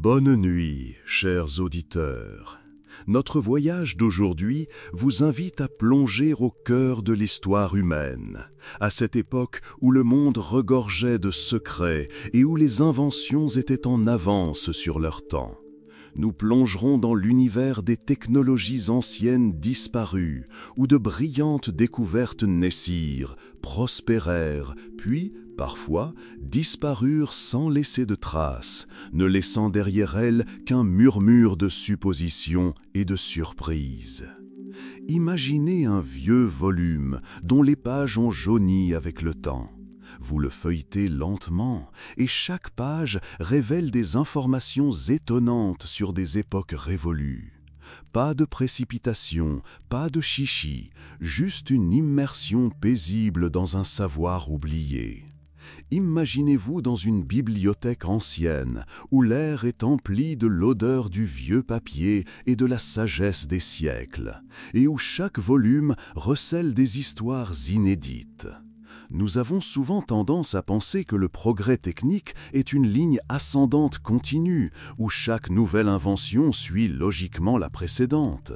Bonne nuit, chers auditeurs. Notre voyage d'aujourd'hui vous invite à plonger au cœur de l'histoire humaine, à cette époque où le monde regorgeait de secrets et où les inventions étaient en avance sur leur temps. Nous plongerons dans l'univers des technologies anciennes disparues, où de brillantes découvertes naissirent, prospérèrent, puis, parfois, disparurent sans laisser de traces, ne laissant derrière elles qu'un murmure de suppositions et de surprises. Imaginez un vieux volume dont les pages ont jauni avec le temps. Vous le feuilletez lentement et chaque page révèle des informations étonnantes sur des époques révolues. Pas de précipitation, pas de chichi, juste une immersion paisible dans un savoir oublié. Imaginez-vous dans une bibliothèque ancienne où l'air est empli de l'odeur du vieux papier et de la sagesse des siècles, et où chaque volume recèle des histoires inédites. Nous avons souvent tendance à penser que le progrès technique est une ligne ascendante continue, où chaque nouvelle invention suit logiquement la précédente.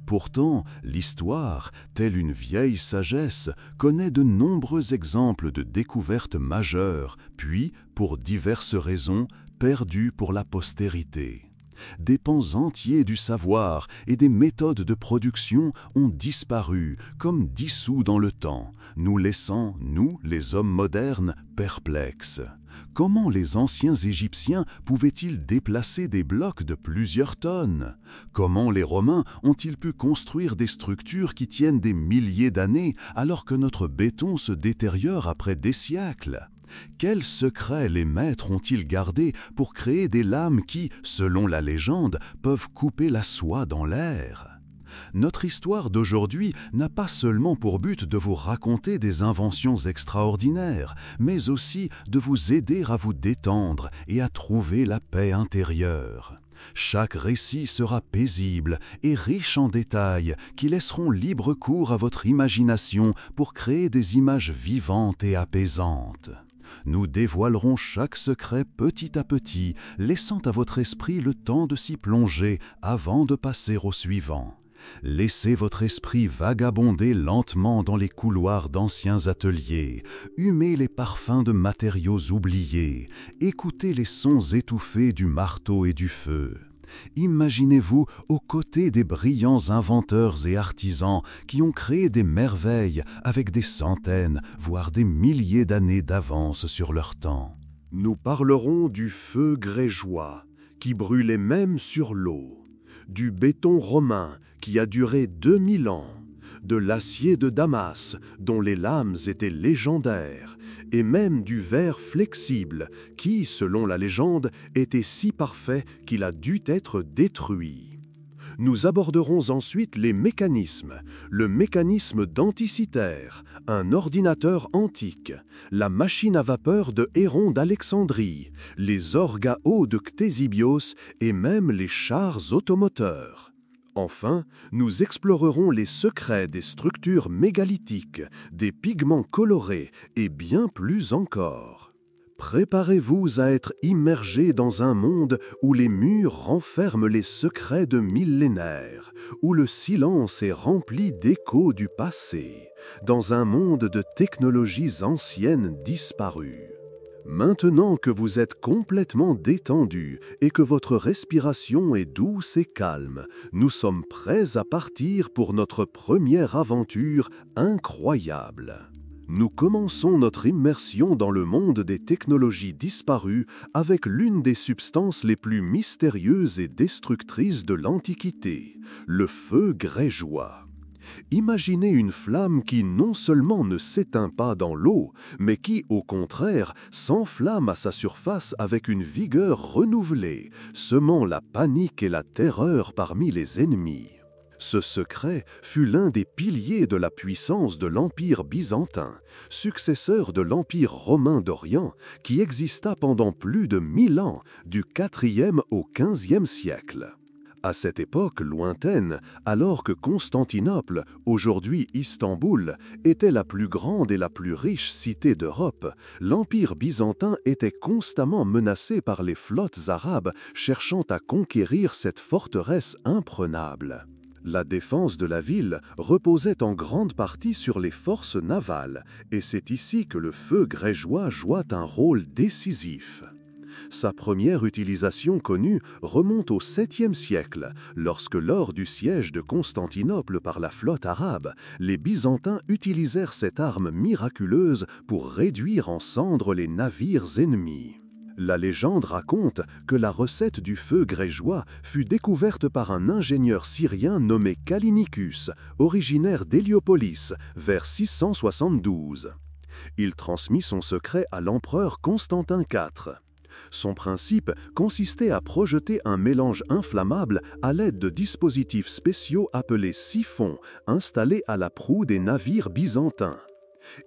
Pourtant, l'histoire, telle une vieille sagesse, connaît de nombreux exemples de découvertes majeures, puis, pour diverses raisons, perdues pour la postérité. Des pans entiers du savoir et des méthodes de production ont disparu, comme dissous dans le temps, nous laissant, nous, les hommes modernes, perplexes. Comment les anciens Égyptiens pouvaient-ils déplacer des blocs de plusieurs tonnes? Comment les Romains ont-ils pu construire des structures qui tiennent des milliers d'années alors que notre béton se détériore après des siècles? Quels secrets les maîtres ont-ils gardés pour créer des lames qui, selon la légende, peuvent couper la soie dans l'air? Notre histoire d'aujourd'hui n'a pas seulement pour but de vous raconter des inventions extraordinaires, mais aussi de vous aider à vous détendre et à trouver la paix intérieure. Chaque récit sera paisible et riche en détails qui laisseront libre cours à votre imagination pour créer des images vivantes et apaisantes. Nous dévoilerons chaque secret petit à petit, laissant à votre esprit le temps de s'y plonger avant de passer au suivant. Laissez votre esprit vagabonder lentement dans les couloirs d'anciens ateliers, humez les parfums de matériaux oubliés, écoutez les sons étouffés du marteau et du feu. Imaginez-vous aux côtés des brillants inventeurs et artisans qui ont créé des merveilles avec des centaines, voire des milliers d'années d'avance sur leur temps. Nous parlerons du feu grégeois, qui brûlait même sur l'eau, du béton romain qui a duré 2000 ans, de l'acier de Damas dont les lames étaient légendaires, et même du verre flexible qui, selon la légende, était si parfait qu'il a dû être détruit. Nous aborderons ensuite les mécanismes, le mécanisme d'Anticythère, un ordinateur antique, la machine à vapeur de Héron d'Alexandrie, les orgues à eau de Ctésibios et même les chars automoteurs. Enfin, nous explorerons les secrets des structures mégalithiques, des pigments colorés et bien plus encore. Préparez-vous à être immergés dans un monde où les murs renferment les secrets de millénaires, où le silence est rempli d'échos du passé, dans un monde de technologies anciennes disparues. Maintenant que vous êtes complètement détendu et que votre respiration est douce et calme, nous sommes prêts à partir pour notre première aventure incroyable. Nous commençons notre immersion dans le monde des technologies disparues avec l'une des substances les plus mystérieuses et destructrices de l'Antiquité, le feu grégeois. Imaginez une flamme qui non seulement ne s'éteint pas dans l'eau, mais qui, au contraire, s'enflamme à sa surface avec une vigueur renouvelée, semant la panique et la terreur parmi les ennemis. Ce secret fut l'un des piliers de la puissance de l'Empire byzantin, successeur de l'Empire romain d'Orient, qui exista pendant plus de 1000 ans, du IVe au XVe siècle. À cette époque lointaine, alors que Constantinople, aujourd'hui Istanbul, était la plus grande et la plus riche cité d'Europe, l'Empire byzantin était constamment menacé par les flottes arabes cherchant à conquérir cette forteresse imprenable. La défense de la ville reposait en grande partie sur les forces navales, et c'est ici que le feu grégeois joua un rôle décisif. Sa première utilisation connue remonte au 7e siècle, lorsque lors du siège de Constantinople par la flotte arabe, les Byzantins utilisèrent cette arme miraculeuse pour réduire en cendres les navires ennemis. La légende raconte que la recette du feu grégeois fut découverte par un ingénieur syrien nommé Callinicus, originaire d'Héliopolis, vers 672. Il transmit son secret à l'empereur Constantin IV. Son principe consistait à projeter un mélange inflammable à l'aide de dispositifs spéciaux appelés siphons, installés à la proue des navires byzantins.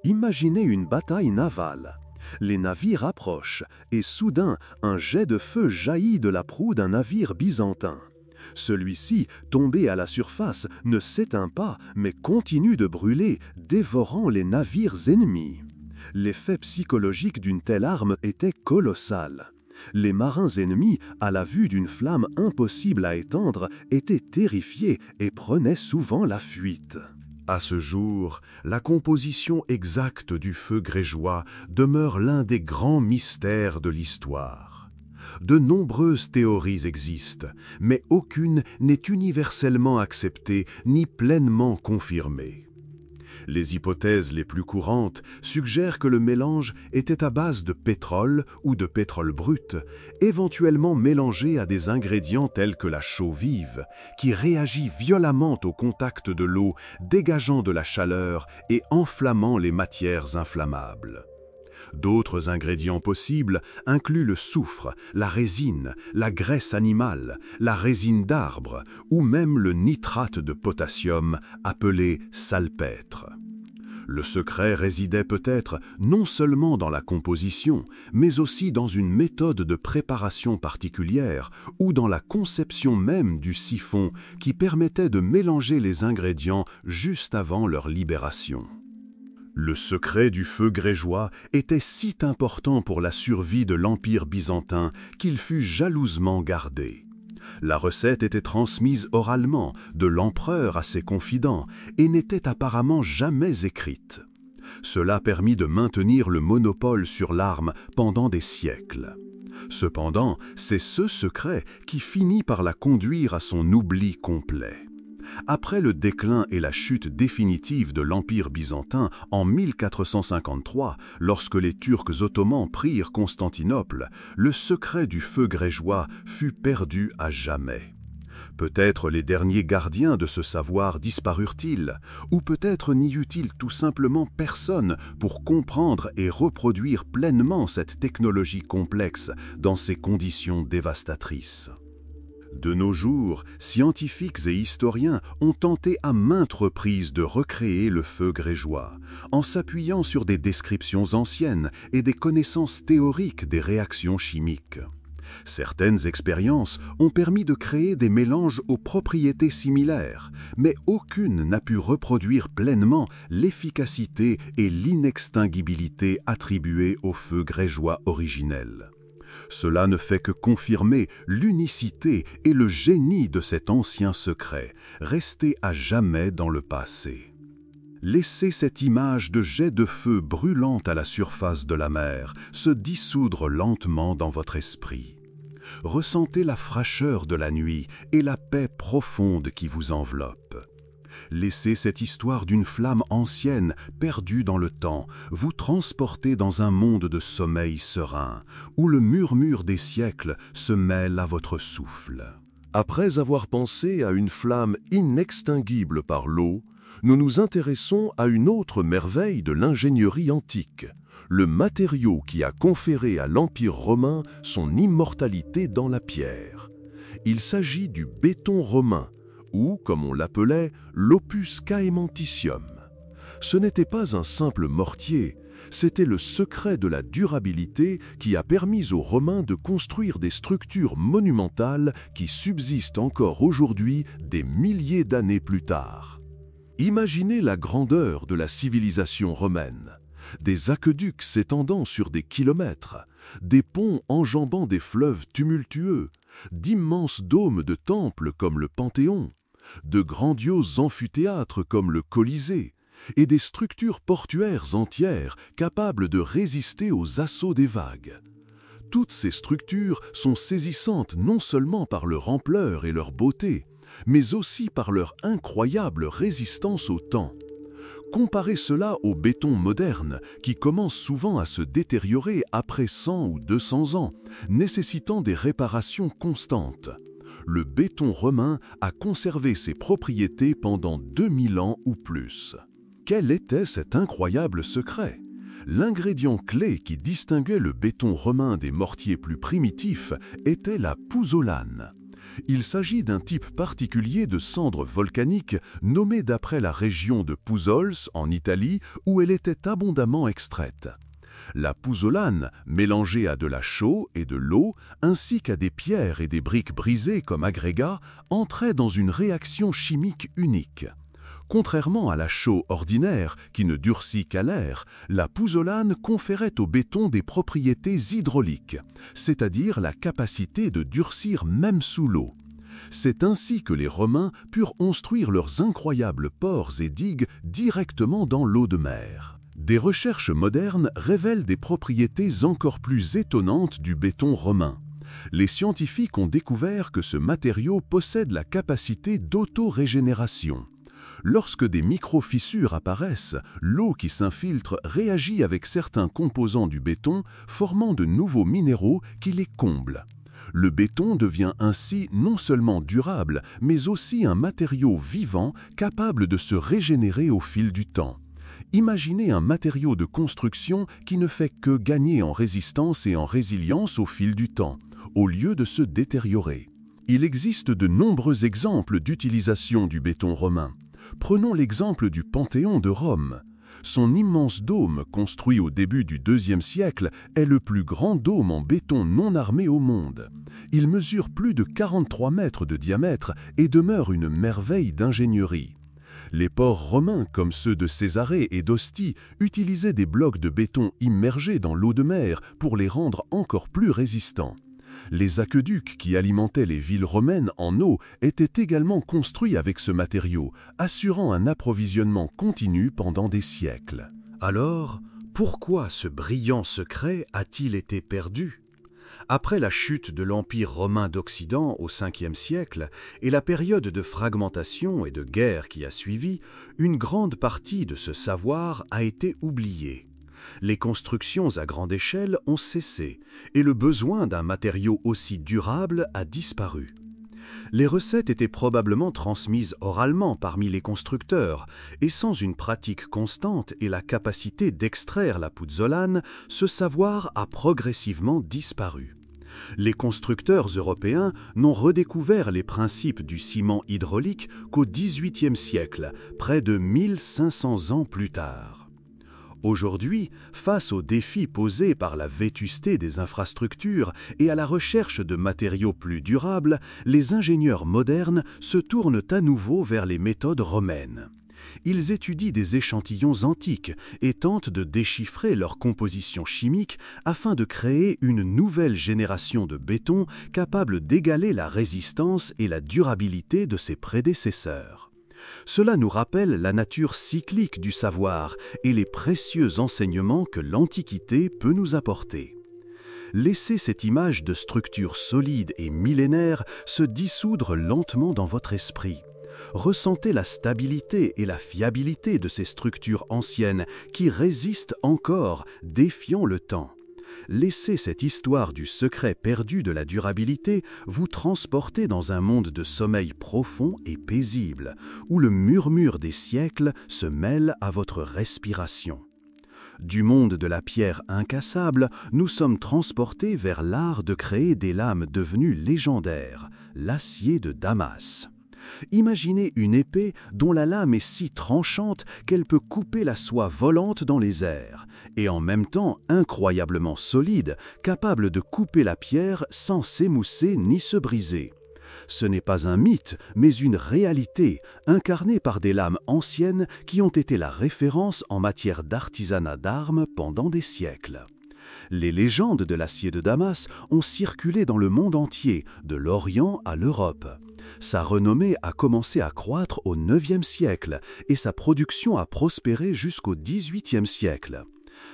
Imaginez une bataille navale. Les navires approchent et soudain, un jet de feu jaillit de la proue d'un navire byzantin. Celui-ci, tombé à la surface, ne s'éteint pas mais continue de brûler, dévorant les navires ennemis. L'effet psychologique d'une telle arme était colossal. Les marins ennemis, à la vue d'une flamme impossible à éteindre, étaient terrifiés et prenaient souvent la fuite. À ce jour, la composition exacte du feu grégeois demeure l'un des grands mystères de l'histoire. De nombreuses théories existent, mais aucune n'est universellement acceptée ni pleinement confirmée. Les hypothèses les plus courantes suggèrent que le mélange était à base de pétrole ou de pétrole brut, éventuellement mélangé à des ingrédients tels que la chaux vive, qui réagit violemment au contact de l'eau, dégageant de la chaleur et enflammant les matières inflammables. D'autres ingrédients possibles incluent le soufre, la résine, la graisse animale, la résine d'arbre ou même le nitrate de potassium appelé salpêtre. Le secret résidait peut-être non seulement dans la composition, mais aussi dans une méthode de préparation particulière ou dans la conception même du siphon qui permettait de mélanger les ingrédients juste avant leur libération. Le secret du feu grégeois était si important pour la survie de l'Empire byzantin qu'il fut jalousement gardé. La recette était transmise oralement, de l'empereur à ses confidents, et n'était apparemment jamais écrite. Cela permit de maintenir le monopole sur l'arme pendant des siècles. Cependant, c'est ce secret qui finit par la conduire à son oubli complet. Après le déclin et la chute définitive de l'Empire byzantin en 1453, lorsque les Turcs ottomans prirent Constantinople, le secret du feu grégeois fut perdu à jamais. Peut-être les derniers gardiens de ce savoir disparurent-ils, ou peut-être n'y eut-il tout simplement personne pour comprendre et reproduire pleinement cette technologie complexe dans ces conditions dévastatrices. De nos jours, scientifiques et historiens ont tenté à maintes reprises de recréer le feu grégeois, en s'appuyant sur des descriptions anciennes et des connaissances théoriques des réactions chimiques. Certaines expériences ont permis de créer des mélanges aux propriétés similaires, mais aucune n'a pu reproduire pleinement l'efficacité et l'inextinguibilité attribuées au feu grégeois originel. Cela ne fait que confirmer l'unicité et le génie de cet ancien secret, resté à jamais dans le passé. Laissez cette image de jet de feu brûlant à la surface de la mer se dissoudre lentement dans votre esprit. Ressentez la fraîcheur de la nuit et la paix profonde qui vous enveloppe. Laissez cette histoire d'une flamme ancienne, perdue dans le temps, vous transporter dans un monde de sommeil serein, où le murmure des siècles se mêle à votre souffle. Après avoir pensé à une flamme inextinguible par l'eau, nous nous intéressons à une autre merveille de l'ingénierie antique, le matériau qui a conféré à l'Empire romain son immortalité dans la pierre. Il s'agit du béton romain, ou, comme on l'appelait, l'opus caementicium. Ce n'était pas un simple mortier, C'était le secret de la durabilité qui a permis aux Romains de construire des structures monumentales qui subsistent encore aujourd'hui des milliers d'années plus tard. Imaginez la grandeur de la civilisation romaine. Des aqueducs s'étendant sur des kilomètres, des ponts enjambant des fleuves tumultueux, d'immenses dômes de temples comme le Panthéon, de grandioses amphithéâtres comme le Colisée, et des structures portuaires entières capables de résister aux assauts des vagues. Toutes ces structures sont saisissantes non seulement par leur ampleur et leur beauté, mais aussi par leur incroyable résistance au temps. Comparez cela au béton moderne qui commence souvent à se détériorer après 100 ou 200 ans, nécessitant des réparations constantes. Le béton romain a conservé ses propriétés pendant 2000 ans ou plus. Quel était cet incroyable secret? L'ingrédient clé qui distinguait le béton romain des mortiers plus primitifs était la pouzzolane. Il s'agit d'un type particulier de cendre volcanique nommée d'après la région de Puzols en Italie où elle était abondamment extraite. La pouzzolane, mélangée à de la chaux et de l'eau, ainsi qu'à des pierres et des briques brisées comme agrégats, entrait dans une réaction chimique unique. Contrairement à la chaux ordinaire, qui ne durcit qu'à l'air, la pouzzolane conférait au béton des propriétés hydrauliques, c'est-à-dire la capacité de durcir même sous l'eau. C'est ainsi que les Romains purent construire leurs incroyables ports et digues directement dans l'eau de mer. Des recherches modernes révèlent des propriétés encore plus étonnantes du béton romain. Les scientifiques ont découvert que ce matériau possède la capacité d'auto-régénération. Lorsque des micro-fissures apparaissent, l'eau qui s'infiltre réagit avec certains composants du béton, formant de nouveaux minéraux qui les comblent. Le béton devient ainsi non seulement durable, mais aussi un matériau vivant capable de se régénérer au fil du temps. Imaginez un matériau de construction qui ne fait que gagner en résistance et en résilience au fil du temps, au lieu de se détériorer. Il existe de nombreux exemples d'utilisation du béton romain. Prenons l'exemple du Panthéon de Rome. Son immense dôme, construit au début du IIe siècle, est le plus grand dôme en béton non armé au monde. Il mesure plus de 43 mètres de diamètre et demeure une merveille d'ingénierie. Les ports romains, comme ceux de Césarée et d'Ostie, utilisaient des blocs de béton immergés dans l'eau de mer pour les rendre encore plus résistants. Les aqueducs qui alimentaient les villes romaines en eau étaient également construits avec ce matériau, assurant un approvisionnement continu pendant des siècles. Alors, pourquoi ce brillant secret a-t-il été perdu? Après la chute de l'Empire romain d'Occident au Ve siècle et la période de fragmentation et de guerre qui a suivi, une grande partie de ce savoir a été oubliée. Les constructions à grande échelle ont cessé et le besoin d'un matériau aussi durable a disparu. Les recettes étaient probablement transmises oralement parmi les constructeurs et sans une pratique constante et la capacité d'extraire la pouzzolane, ce savoir a progressivement disparu. Les constructeurs européens n'ont redécouvert les principes du ciment hydraulique qu'au XVIIIe siècle, près de 1500 ans plus tard. Aujourd'hui, face aux défis posés par la vétusté des infrastructures et à la recherche de matériaux plus durables, les ingénieurs modernes se tournent à nouveau vers les méthodes romaines. Ils étudient des échantillons antiques et tentent de déchiffrer leur composition chimique afin de créer une nouvelle génération de béton capable d'égaler la résistance et la durabilité de ses prédécesseurs. Cela nous rappelle la nature cyclique du savoir et les précieux enseignements que l'Antiquité peut nous apporter. Laissez cette image de structure solide et millénaire se dissoudre lentement dans votre esprit. Ressentez la stabilité et la fiabilité de ces structures anciennes qui résistent encore, défiant le temps. Laissez cette histoire du secret perdu de la durabilité vous transporter dans un monde de sommeil profond et paisible, où le murmure des siècles se mêle à votre respiration. Du monde de la pierre incassable, nous sommes transportés vers l'art de créer des lames devenues légendaires, l'acier de Damas. Imaginez une épée dont la lame est si tranchante qu'elle peut couper la soie volante dans les airs, et en même temps incroyablement solide, capable de couper la pierre sans s'émousser ni se briser. Ce n'est pas un mythe, mais une réalité, incarnée par des lames anciennes qui ont été la référence en matière d'artisanat d'armes pendant des siècles. Les légendes de l'acier de Damas ont circulé dans le monde entier, de l'Orient à l'Europe. Sa renommée a commencé à croître au IXe siècle et sa production a prospéré jusqu'au XVIIIe siècle.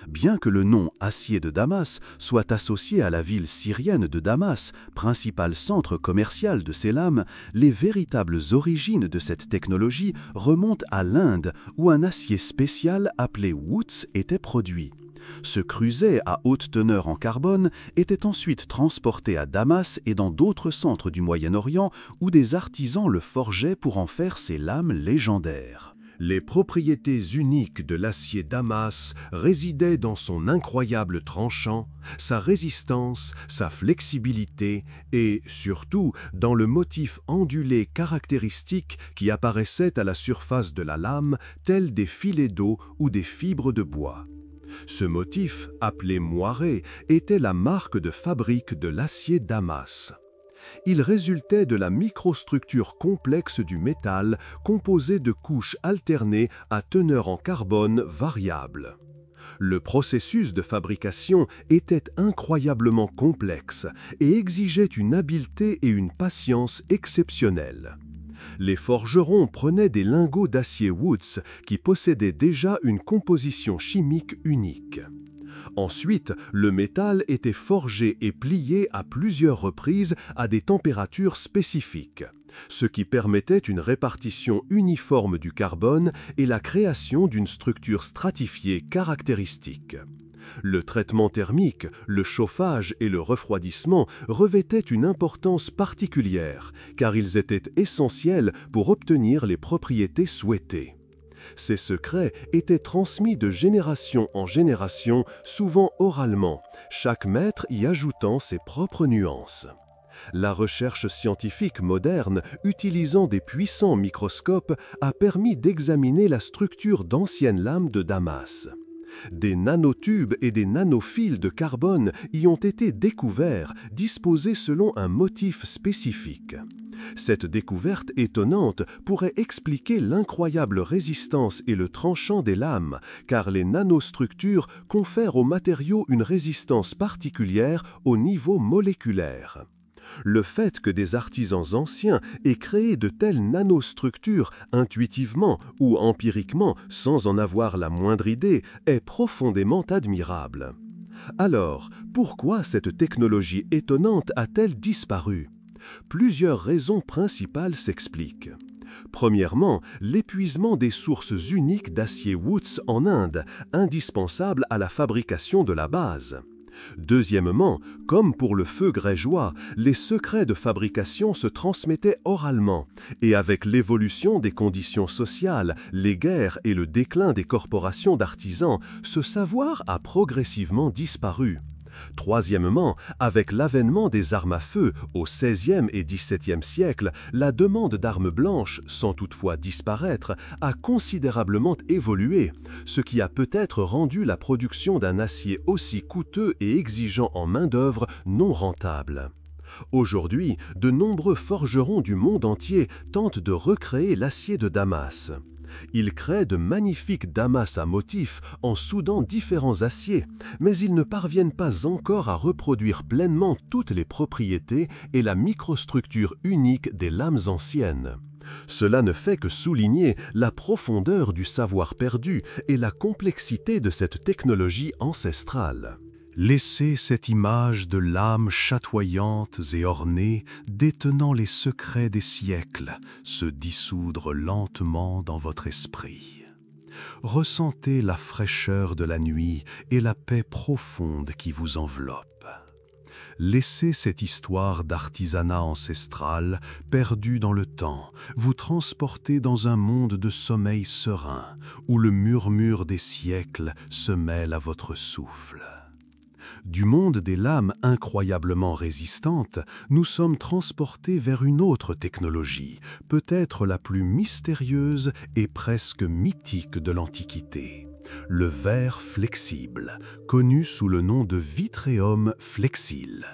Bien que le nom acier de Damas soit associé à la ville syrienne de Damas, principal centre commercial de ces lames, les véritables origines de cette technologie remontent à l'Inde où un acier spécial appelé woods était produit. Ce creuset à haute teneur en carbone était ensuite transporté à Damas et dans d'autres centres du Moyen-Orient où des artisans le forgeaient pour en faire ces lames légendaires. Les propriétés uniques de l'acier Damas résidaient dans son incroyable tranchant, sa résistance, sa flexibilité et, surtout, dans le motif ondulé caractéristique qui apparaissait à la surface de la lame, tel des filets d'eau ou des fibres de bois. Ce motif, appelé moiré, était la marque de fabrique de l'acier Damas. Il résultait de la microstructure complexe du métal composée de couches alternées à teneur en carbone variable. Le processus de fabrication était incroyablement complexe et exigeait une habileté et une patience exceptionnelles. Les forgerons prenaient des lingots d'acier Woods qui possédaient déjà une composition chimique unique. Ensuite, le métal était forgé et plié à plusieurs reprises à des températures spécifiques, ce qui permettait une répartition uniforme du carbone et la création d'une structure stratifiée caractéristique. Le traitement thermique, le chauffage et le refroidissement revêtaient une importance particulière, car ils étaient essentiels pour obtenir les propriétés souhaitées. Ces secrets étaient transmis de génération en génération, souvent oralement, chaque maître y ajoutant ses propres nuances. La recherche scientifique moderne, utilisant des puissants microscopes, a permis d'examiner la structure d'anciennes lames de Damas. Des nanotubes et des nanofils de carbone y ont été découverts, disposés selon un motif spécifique. Cette découverte étonnante pourrait expliquer l'incroyable résistance et le tranchant des lames, car les nanostructures confèrent aux matériaux une résistance particulière au niveau moléculaire. Le fait que des artisans anciens aient créé de telles nanostructures intuitivement ou empiriquement sans en avoir la moindre idée est profondément admirable. Alors, pourquoi cette technologie étonnante a-t-elle disparu ? Plusieurs raisons principales s'expliquent. Premièrement, l'épuisement des sources uniques d'acier Woods en Inde, indispensable à la fabrication de la base. Deuxièmement, comme pour le feu grégeois, les secrets de fabrication se transmettaient oralement, et avec l'évolution des conditions sociales, les guerres et le déclin des corporations d'artisans, ce savoir a progressivement disparu. Troisièmement, avec l'avènement des armes à feu au XVIe et XVIIe siècle, la demande d'armes blanches, sans toutefois disparaître, a considérablement évolué, ce qui a peut-être rendu la production d'un acier aussi coûteux et exigeant en main-d'œuvre non rentable. Aujourd'hui, de nombreux forgerons du monde entier tentent de recréer l'acier de Damas. Ils créent de magnifiques damas à motifs en soudant différents aciers, mais ils ne parviennent pas encore à reproduire pleinement toutes les propriétés et la microstructure unique des lames anciennes. Cela ne fait que souligner la profondeur du savoir perdu et la complexité de cette technologie ancestrale. Laissez cette image de lames chatoyantes et ornées, détenant les secrets des siècles, se dissoudre lentement dans votre esprit. Ressentez la fraîcheur de la nuit et la paix profonde qui vous enveloppe. Laissez cette histoire d'artisanat ancestral, perdue dans le temps, vous transporter dans un monde de sommeil serein, où le murmure des siècles se mêle à votre souffle. Du monde des lames incroyablement résistantes, nous sommes transportés vers une autre technologie, peut-être la plus mystérieuse et presque mythique de l'Antiquité. Le verre flexible, connu sous le nom de Vitreum flexile.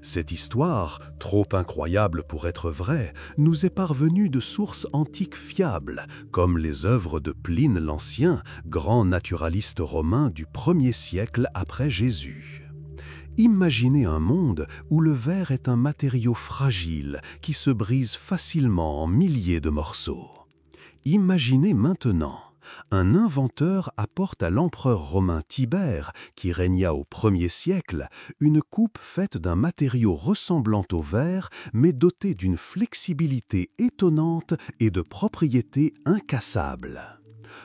Cette histoire, trop incroyable pour être vraie, nous est parvenue de sources antiques fiables, comme les œuvres de Pline l'Ancien, grand naturaliste romain du 1er siècle après Jésus. Imaginez un monde où le verre est un matériau fragile qui se brise facilement en milliers de morceaux. Imaginez maintenant un inventeur apporte à l'empereur romain Tibère, qui régna au 1er siècle, une coupe faite d'un matériau ressemblant au verre, mais doté d'une flexibilité étonnante et de propriétés incassables.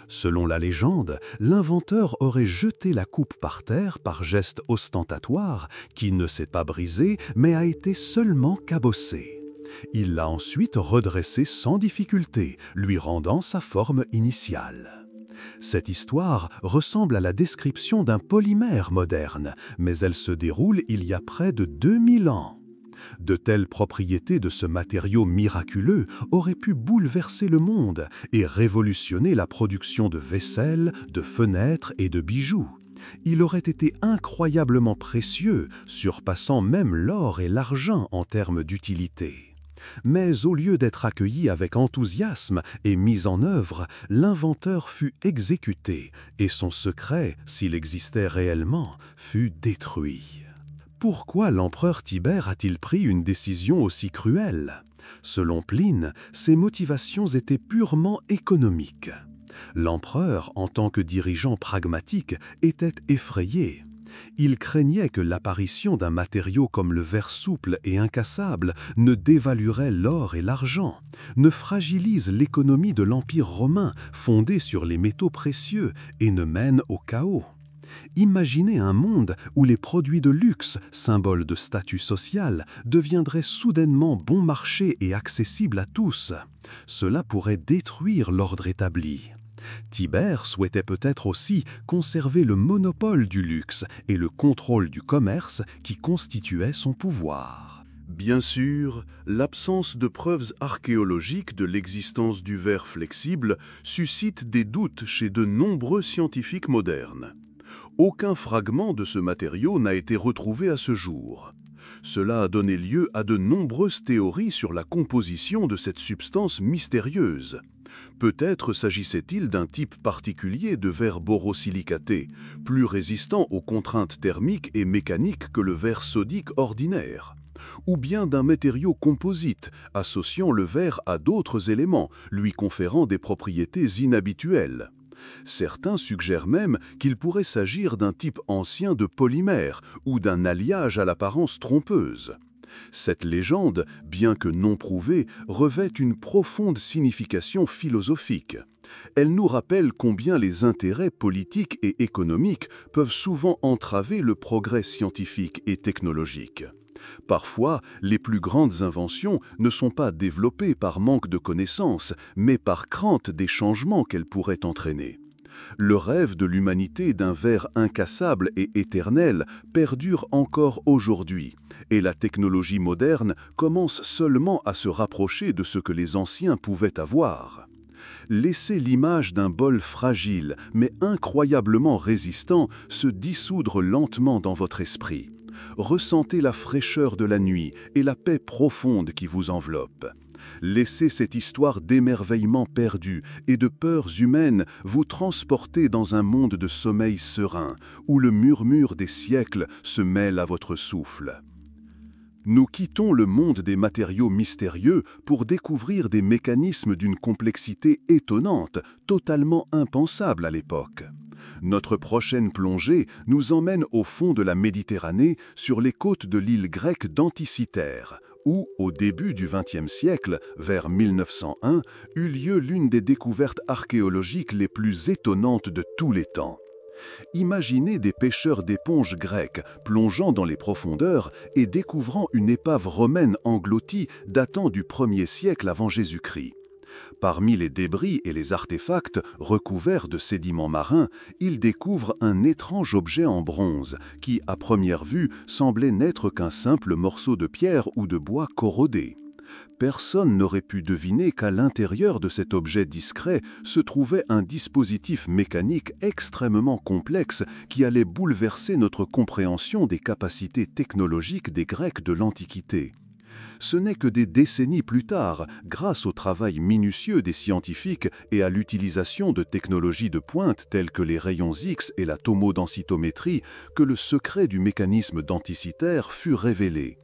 Selon la légende, l'inventeur aurait jeté la coupe par terre par geste ostentatoire, qui ne s'est pas brisée, mais a été seulement cabossée. Il l'a ensuite redressée sans difficulté, lui rendant sa forme initiale. Cette histoire ressemble à la description d'un polymère moderne, mais elle se déroule il y a près de 2000 ans. De telles propriétés de ce matériau miraculeux auraient pu bouleverser le monde et révolutionner la production de vaisselle, de fenêtres et de bijoux. Il aurait été incroyablement précieux, surpassant même l'or et l'argent en termes d'utilité. Mais au lieu d'être accueilli avec enthousiasme et mis en œuvre, l'inventeur fut exécuté et son secret, s'il existait réellement, fut détruit. Pourquoi l'empereur Tibère a-t-il pris une décision aussi cruelle? Selon Pline, ses motivations étaient purement économiques. L'empereur, en tant que dirigeant pragmatique, était effrayé. Il craignait que l'apparition d'un matériau comme le verre souple et incassable ne dévaluerait l'or et l'argent, ne fragilise l'économie de l'Empire romain fondée sur les métaux précieux et ne mène au chaos. Imaginez un monde où les produits de luxe, symboles de statut social, deviendraient soudainement bon marché et accessibles à tous. Cela pourrait détruire l'ordre établi. Tibère souhaitait peut-être aussi conserver le monopole du luxe et le contrôle du commerce qui constituait son pouvoir. Bien sûr, l'absence de preuves archéologiques de l'existence du verre flexible suscite des doutes chez de nombreux scientifiques modernes. Aucun fragment de ce matériau n'a été retrouvé à ce jour. Cela a donné lieu à de nombreuses théories sur la composition de cette substance mystérieuse. Peut-être s'agissait-il d'un type particulier de verre borosilicaté, plus résistant aux contraintes thermiques et mécaniques que le verre sodique ordinaire, ou bien d'un matériau composite, associant le verre à d'autres éléments, lui conférant des propriétés inhabituelles. Certains suggèrent même qu'il pourrait s'agir d'un type ancien de polymère ou d'un alliage à l'apparence trompeuse. Cette légende, bien que non prouvée, revêt une profonde signification philosophique. Elle nous rappelle combien les intérêts politiques et économiques peuvent souvent entraver le progrès scientifique et technologique. Parfois, les plus grandes inventions ne sont pas développées par manque de connaissances, mais par crainte des changements qu'elles pourraient entraîner. Le rêve de l'humanité d'un verre incassable et éternel perdure encore aujourd'hui, et la technologie moderne commence seulement à se rapprocher de ce que les anciens pouvaient avoir. Laissez l'image d'un bol fragile, mais incroyablement résistant, se dissoudre lentement dans votre esprit. Ressentez la fraîcheur de la nuit et la paix profonde qui vous enveloppe. Laissez cette histoire d'émerveillement perdu et de peurs humaines vous transporter dans un monde de sommeil serein, où le murmure des siècles se mêle à votre souffle. Nous quittons le monde des matériaux mystérieux pour découvrir des mécanismes d'une complexité étonnante, totalement impensable à l'époque. Notre prochaine plongée nous emmène au fond de la Méditerranée, sur les côtes de l'île grecque d'Anticythère, où, au début du XXe siècle, vers 1901, eut lieu l'une des découvertes archéologiques les plus étonnantes de tous les temps. Imaginez des pêcheurs d'éponges grecs plongeant dans les profondeurs et découvrant une épave romaine engloutie datant du 1er siècle avant Jésus-Christ. Parmi les débris et les artefacts recouverts de sédiments marins, ils découvrent un étrange objet en bronze qui, à première vue, semblait n'être qu'un simple morceau de pierre ou de bois corrodé. Personne n'aurait pu deviner qu'à l'intérieur de cet objet discret se trouvait un dispositif mécanique extrêmement complexe qui allait bouleverser notre compréhension des capacités technologiques des Grecs de l'Antiquité. Ce n'est que des décennies plus tard, grâce au travail minutieux des scientifiques et à l'utilisation de technologies de pointe telles que les rayons X et la tomodensitométrie, que le secret du mécanisme denticitaire fut révélé.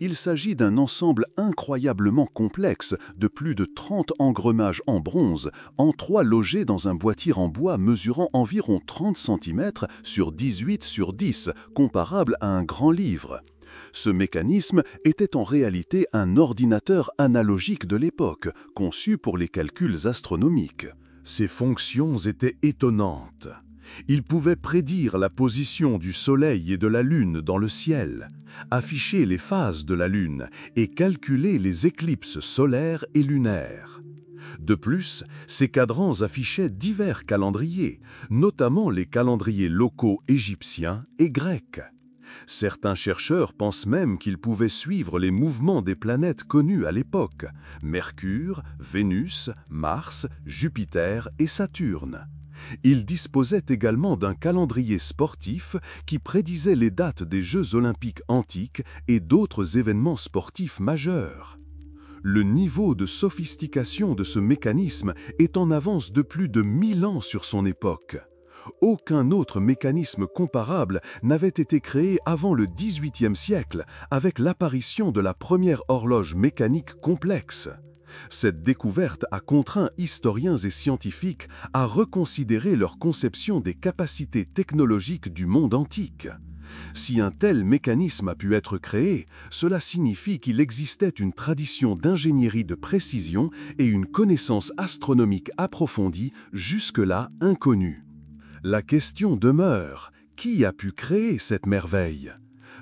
Il s'agit d'un ensemble incroyablement complexe de plus de 30 engremages en bronze, en 3 logés dans un boîtier en bois mesurant environ 30 cm sur 18 sur 10, comparable à un grand livre. Ce mécanisme était en réalité un ordinateur analogique de l'époque, conçu pour les calculs astronomiques. Ses fonctions étaient étonnantes. Il pouvait prédire la position du Soleil et de la Lune dans le ciel, afficher les phases de la Lune et calculer les éclipses solaires et lunaires. De plus, ces cadrans affichaient divers calendriers, notamment les calendriers locaux égyptiens et grecs. Certains chercheurs pensent même qu'ils pouvaient suivre les mouvements des planètes connues à l'époque, Mercure, Vénus, Mars, Jupiter et Saturne. Il disposait également d'un calendrier sportif qui prédisait les dates des Jeux olympiques antiques et d'autres événements sportifs majeurs. Le niveau de sophistication de ce mécanisme est en avance de plus de 1000 ans sur son époque. Aucun autre mécanisme comparable n'avait été créé avant le XVIIIe siècle, avec l'apparition de la première horloge mécanique complexe. Cette découverte a contraint historiens et scientifiques à reconsidérer leur conception des capacités technologiques du monde antique. Si un tel mécanisme a pu être créé, cela signifie qu'il existait une tradition d'ingénierie de précision et une connaissance astronomique approfondie jusque-là inconnue. La question demeure, qui a pu créer cette merveille ?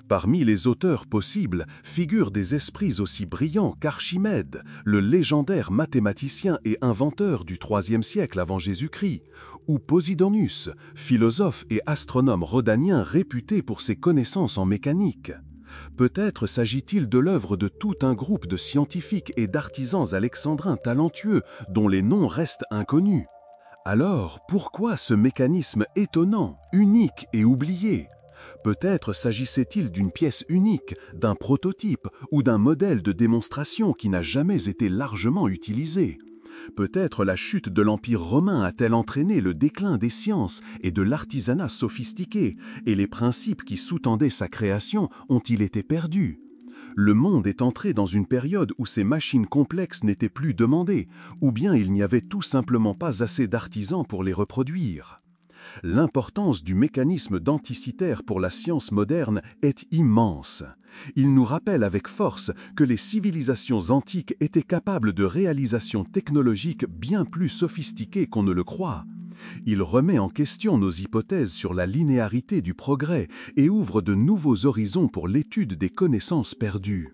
Parmi les auteurs possibles figurent des esprits aussi brillants qu'Archimède, le légendaire mathématicien et inventeur du IIIe siècle avant Jésus-Christ, ou Posidonius, philosophe et astronome rhodanien réputé pour ses connaissances en mécanique. Peut-être s'agit-il de l'œuvre de tout un groupe de scientifiques et d'artisans alexandrins talentueux dont les noms restent inconnus. Alors, pourquoi ce mécanisme étonnant, unique et oublié ? Peut-être s'agissait-il d'une pièce unique, d'un prototype ou d'un modèle de démonstration qui n'a jamais été largement utilisé. Peut-être la chute de l'Empire romain a-t-elle entraîné le déclin des sciences et de l'artisanat sophistiqué, et les principes qui sous-tendaient sa création ont-ils été perdus ? Le monde est entré dans une période où ces machines complexes n'étaient plus demandées, ou bien il n'y avait tout simplement pas assez d'artisans pour les reproduire. L'importance du mécanisme denticitaire pour la science moderne est immense. Il nous rappelle avec force que les civilisations antiques étaient capables de réalisations technologiques bien plus sophistiquées qu'on ne le croit. Il remet en question nos hypothèses sur la linéarité du progrès et ouvre de nouveaux horizons pour l'étude des connaissances perdues.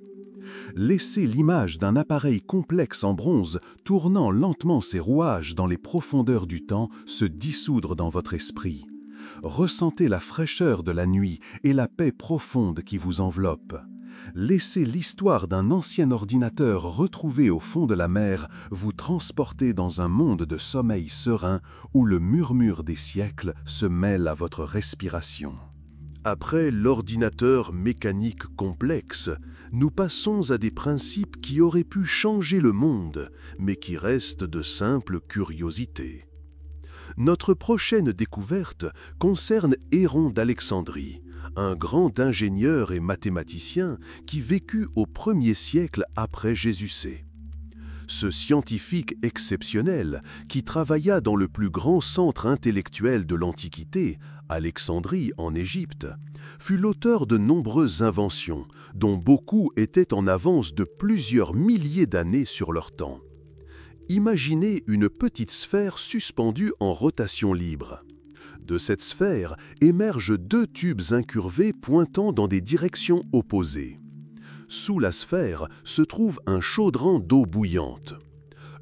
Laissez l'image d'un appareil complexe en bronze tournant lentement ses rouages dans les profondeurs du temps se dissoudre dans votre esprit. Ressentez la fraîcheur de la nuit et la paix profonde qui vous enveloppe. Laissez l'histoire d'un ancien ordinateur retrouvé au fond de la mer vous transporter dans un monde de sommeil serein où le murmure des siècles se mêle à votre respiration. Après l'ordinateur mécanique complexe, nous passons à des principes qui auraient pu changer le monde, mais qui restent de simples curiosités. Notre prochaine découverte concerne Héron d'Alexandrie, un grand ingénieur et mathématicien qui vécut au 1er siècle après Jésus-C. Ce scientifique exceptionnel, qui travailla dans le plus grand centre intellectuel de l'Antiquité, Alexandrie en Égypte, fut l'auteur de nombreuses inventions, dont beaucoup étaient en avance de plusieurs milliers d'années sur leur temps. Imaginez une petite sphère suspendue en rotation libre. De cette sphère émergent 2 tubes incurvés pointant dans des directions opposées. Sous la sphère se trouve un chaudron d'eau bouillante.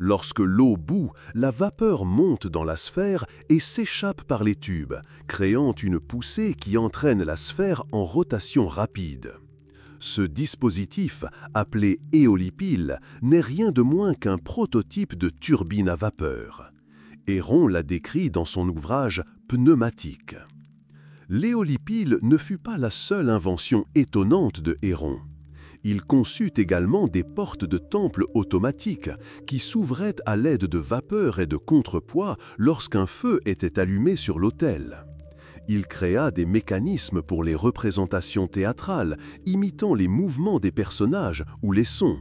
Lorsque l'eau bout, la vapeur monte dans la sphère et s'échappe par les tubes, créant une poussée qui entraîne la sphère en rotation rapide. Ce dispositif, appelé éolipile, n'est rien de moins qu'un prototype de turbine à vapeur. Héron l'a décrit dans son ouvrage « Pneumatique ». L'éolipile ne fut pas la seule invention étonnante de Héron. Il conçut également des portes de temple automatiques qui s'ouvraient à l'aide de vapeur et de contrepoids lorsqu'un feu était allumé sur l'autel. Il créa des mécanismes pour les représentations théâtrales, imitant les mouvements des personnages ou les sons.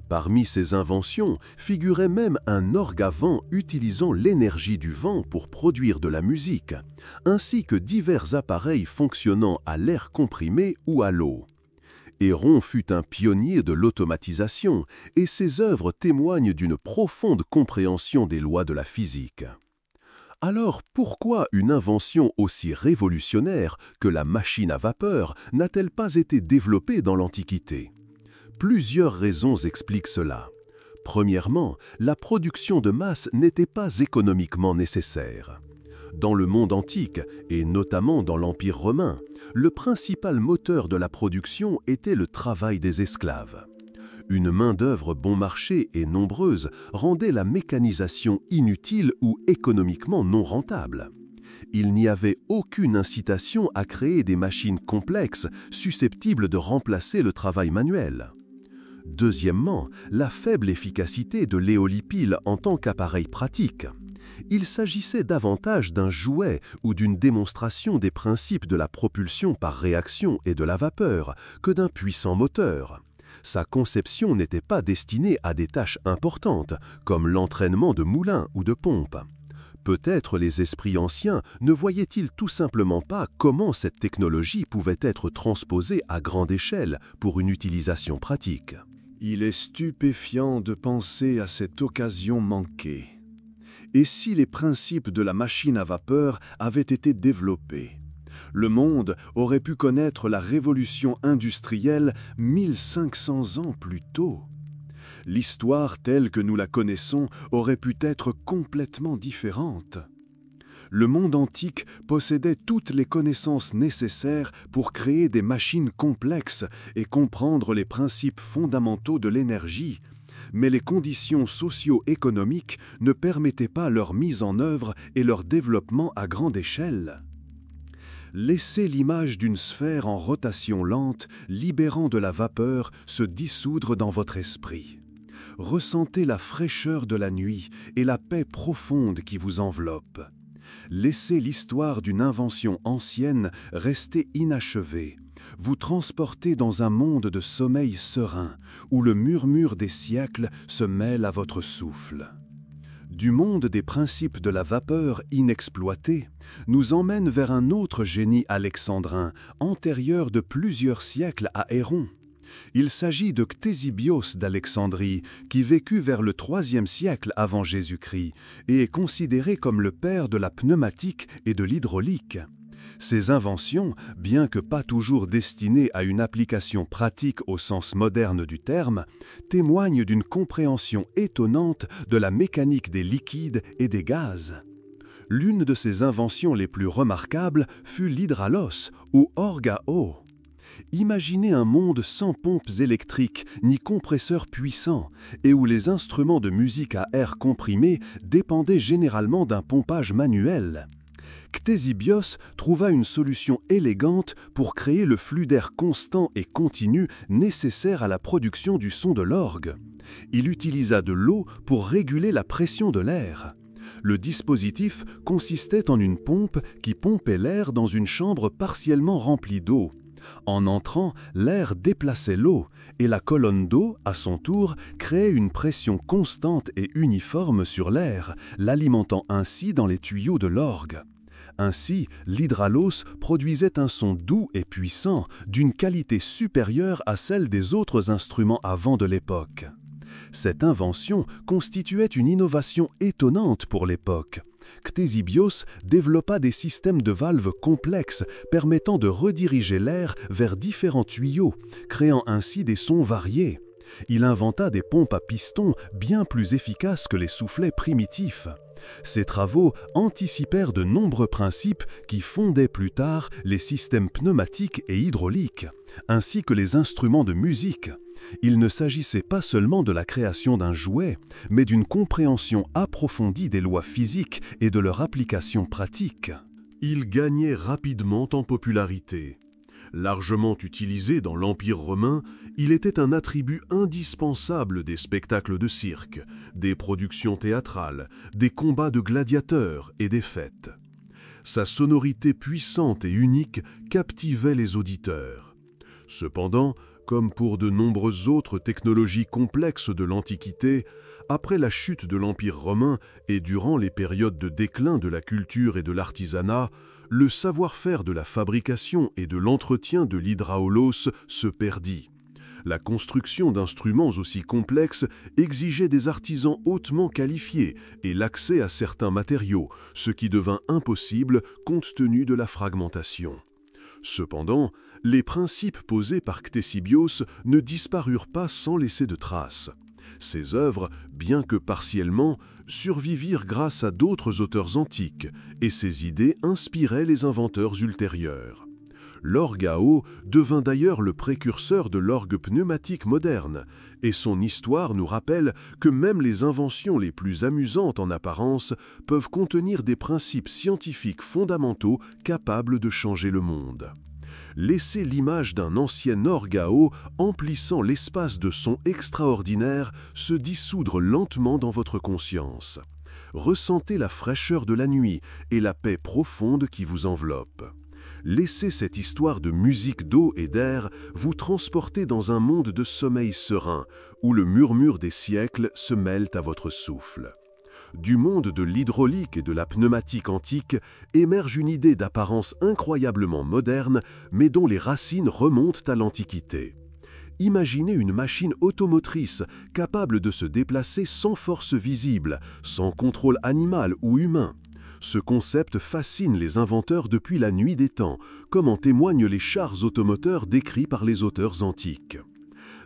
Parmi ses inventions figurait même un orgue à vent utilisant l'énergie du vent pour produire de la musique, ainsi que divers appareils fonctionnant à l'air comprimé ou à l'eau. Héron fut un pionnier de l'automatisation et ses œuvres témoignent d'une profonde compréhension des lois de la physique. Alors pourquoi une invention aussi révolutionnaire que la machine à vapeur n'a-t-elle pas été développée dans l'Antiquité ? Plusieurs raisons expliquent cela. Premièrement, la production de masse n'était pas économiquement nécessaire. Dans le monde antique, et notamment dans l'Empire romain, le principal moteur de la production était le travail des esclaves. Une main-d'œuvre bon marché et nombreuse rendait la mécanisation inutile ou économiquement non rentable. Il n'y avait aucune incitation à créer des machines complexes susceptibles de remplacer le travail manuel. Deuxièmement, la faible efficacité de l'éolipile en tant qu'appareil pratique. Il s'agissait davantage d'un jouet ou d'une démonstration des principes de la propulsion par réaction et de la vapeur que d'un puissant moteur. Sa conception n'était pas destinée à des tâches importantes, comme l'entraînement de moulins ou de pompes. Peut-être les esprits anciens ne voyaient-ils tout simplement pas comment cette technologie pouvait être transposée à grande échelle pour une utilisation pratique. Il est stupéfiant de penser à cette occasion manquée. Et si les principes de la machine à vapeur avaient été développés? Le monde aurait pu connaître la révolution industrielle 1500 ans plus tôt. L'histoire telle que nous la connaissons aurait pu être complètement différente. Le monde antique possédait toutes les connaissances nécessaires pour créer des machines complexes et comprendre les principes fondamentaux de l'énergie, mais les conditions socio-économiques ne permettaient pas leur mise en œuvre et leur développement à grande échelle. Laissez l'image d'une sphère en rotation lente, libérant de la vapeur, se dissoudre dans votre esprit. Ressentez la fraîcheur de la nuit et la paix profonde qui vous enveloppe. Laissez l'histoire d'une invention ancienne rester inachevée. Vous transportez dans un monde de sommeil serein, où le murmure des siècles se mêle à votre souffle. Du monde des principes de la vapeur inexploités, nous emmène vers un autre génie alexandrin, antérieur de plusieurs siècles à Héron. Il s'agit de Ctésibios d'Alexandrie, qui vécut vers le IIIe siècle avant Jésus-Christ et est considéré comme le père de la pneumatique et de l'hydraulique. Ces inventions, bien que pas toujours destinées à une application pratique au sens moderne du terme, témoignent d'une compréhension étonnante de la mécanique des liquides et des gaz. L'une de ces inventions les plus remarquables fut l'hydralos ou orgue à eau. Imaginez un monde sans pompes électriques ni compresseurs puissants et où les instruments de musique à air comprimé dépendaient généralement d'un pompage manuel. Ctésibios trouva une solution élégante pour créer le flux d'air constant et continu nécessaire à la production du son de l'orgue. Il utilisa de l'eau pour réguler la pression de l'air. Le dispositif consistait en une pompe qui pompait l'air dans une chambre partiellement remplie d'eau. En entrant, l'air déplaçait l'eau et la colonne d'eau, à son tour, créait une pression constante et uniforme sur l'air, l'alimentant ainsi dans les tuyaux de l'orgue. Ainsi, l'hydralos produisait un son doux et puissant, d'une qualité supérieure à celle des autres instruments à vent de l'époque. Cette invention constituait une innovation étonnante pour l'époque. Ctésibios développa des systèmes de valves complexes permettant de rediriger l'air vers différents tuyaux, créant ainsi des sons variés. Il inventa des pompes à piston bien plus efficaces que les soufflets primitifs. Ses travaux anticipèrent de nombreux principes qui fondaient plus tard les systèmes pneumatiques et hydrauliques, ainsi que les instruments de musique. Il ne s'agissait pas seulement de la création d'un jouet, mais d'une compréhension approfondie des lois physiques et de leur application pratique. Il gagnait rapidement en popularité. Largement utilisé dans l'Empire romain, il était un attribut indispensable des spectacles de cirque, des productions théâtrales, des combats de gladiateurs et des fêtes. Sa sonorité puissante et unique captivait les auditeurs. Cependant, comme pour de nombreuses autres technologies complexes de l'Antiquité, après la chute de l'Empire romain et durant les périodes de déclin de la culture et de l'artisanat, le savoir-faire de la fabrication et de l'entretien de l'hydraulos se perdit. La construction d'instruments aussi complexes exigeait des artisans hautement qualifiés et l'accès à certains matériaux, ce qui devint impossible compte tenu de la fragmentation. Cependant, les principes posés par Ctésibios ne disparurent pas sans laisser de traces. Ses œuvres, bien que partiellement, survivirent grâce à d'autres auteurs antiques, et ses idées inspiraient les inventeurs ultérieurs. L'orgue à eau devint d'ailleurs le précurseur de l'orgue pneumatique moderne, et son histoire nous rappelle que même les inventions les plus amusantes en apparence peuvent contenir des principes scientifiques fondamentaux capables de changer le monde. Laissez l'image d'un ancien orgue à eau emplissant l'espace de sons extraordinaires se dissoudre lentement dans votre conscience. Ressentez la fraîcheur de la nuit et la paix profonde qui vous enveloppe. Laissez cette histoire de musique d'eau et d'air vous transporter dans un monde de sommeil serein, où le murmure des siècles se mêle à votre souffle. Du monde de l'hydraulique et de la pneumatique antique émerge une idée d'apparence incroyablement moderne, mais dont les racines remontent à l'Antiquité. Imaginez une machine automotrice capable de se déplacer sans force visible, sans contrôle animal ou humain. Ce concept fascine les inventeurs depuis la nuit des temps, comme en témoignent les chars automoteurs décrits par les auteurs antiques.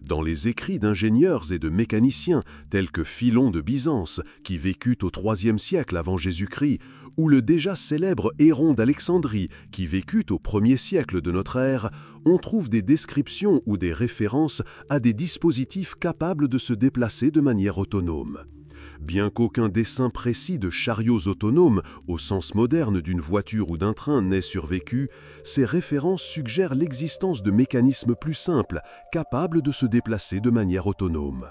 Dans les écrits d'ingénieurs et de mécaniciens tels que Philon de Byzance, qui vécut au IIIe siècle avant Jésus-Christ, ou le déjà célèbre Héron d'Alexandrie, qui vécut au 1er siècle de notre ère, on trouve des descriptions ou des références à des dispositifs capables de se déplacer de manière autonome. Bien qu'aucun dessin précis de chariots autonomes, au sens moderne d'une voiture ou d'un train, n'ait survécu, ces références suggèrent l'existence de mécanismes plus simples, capables de se déplacer de manière autonome.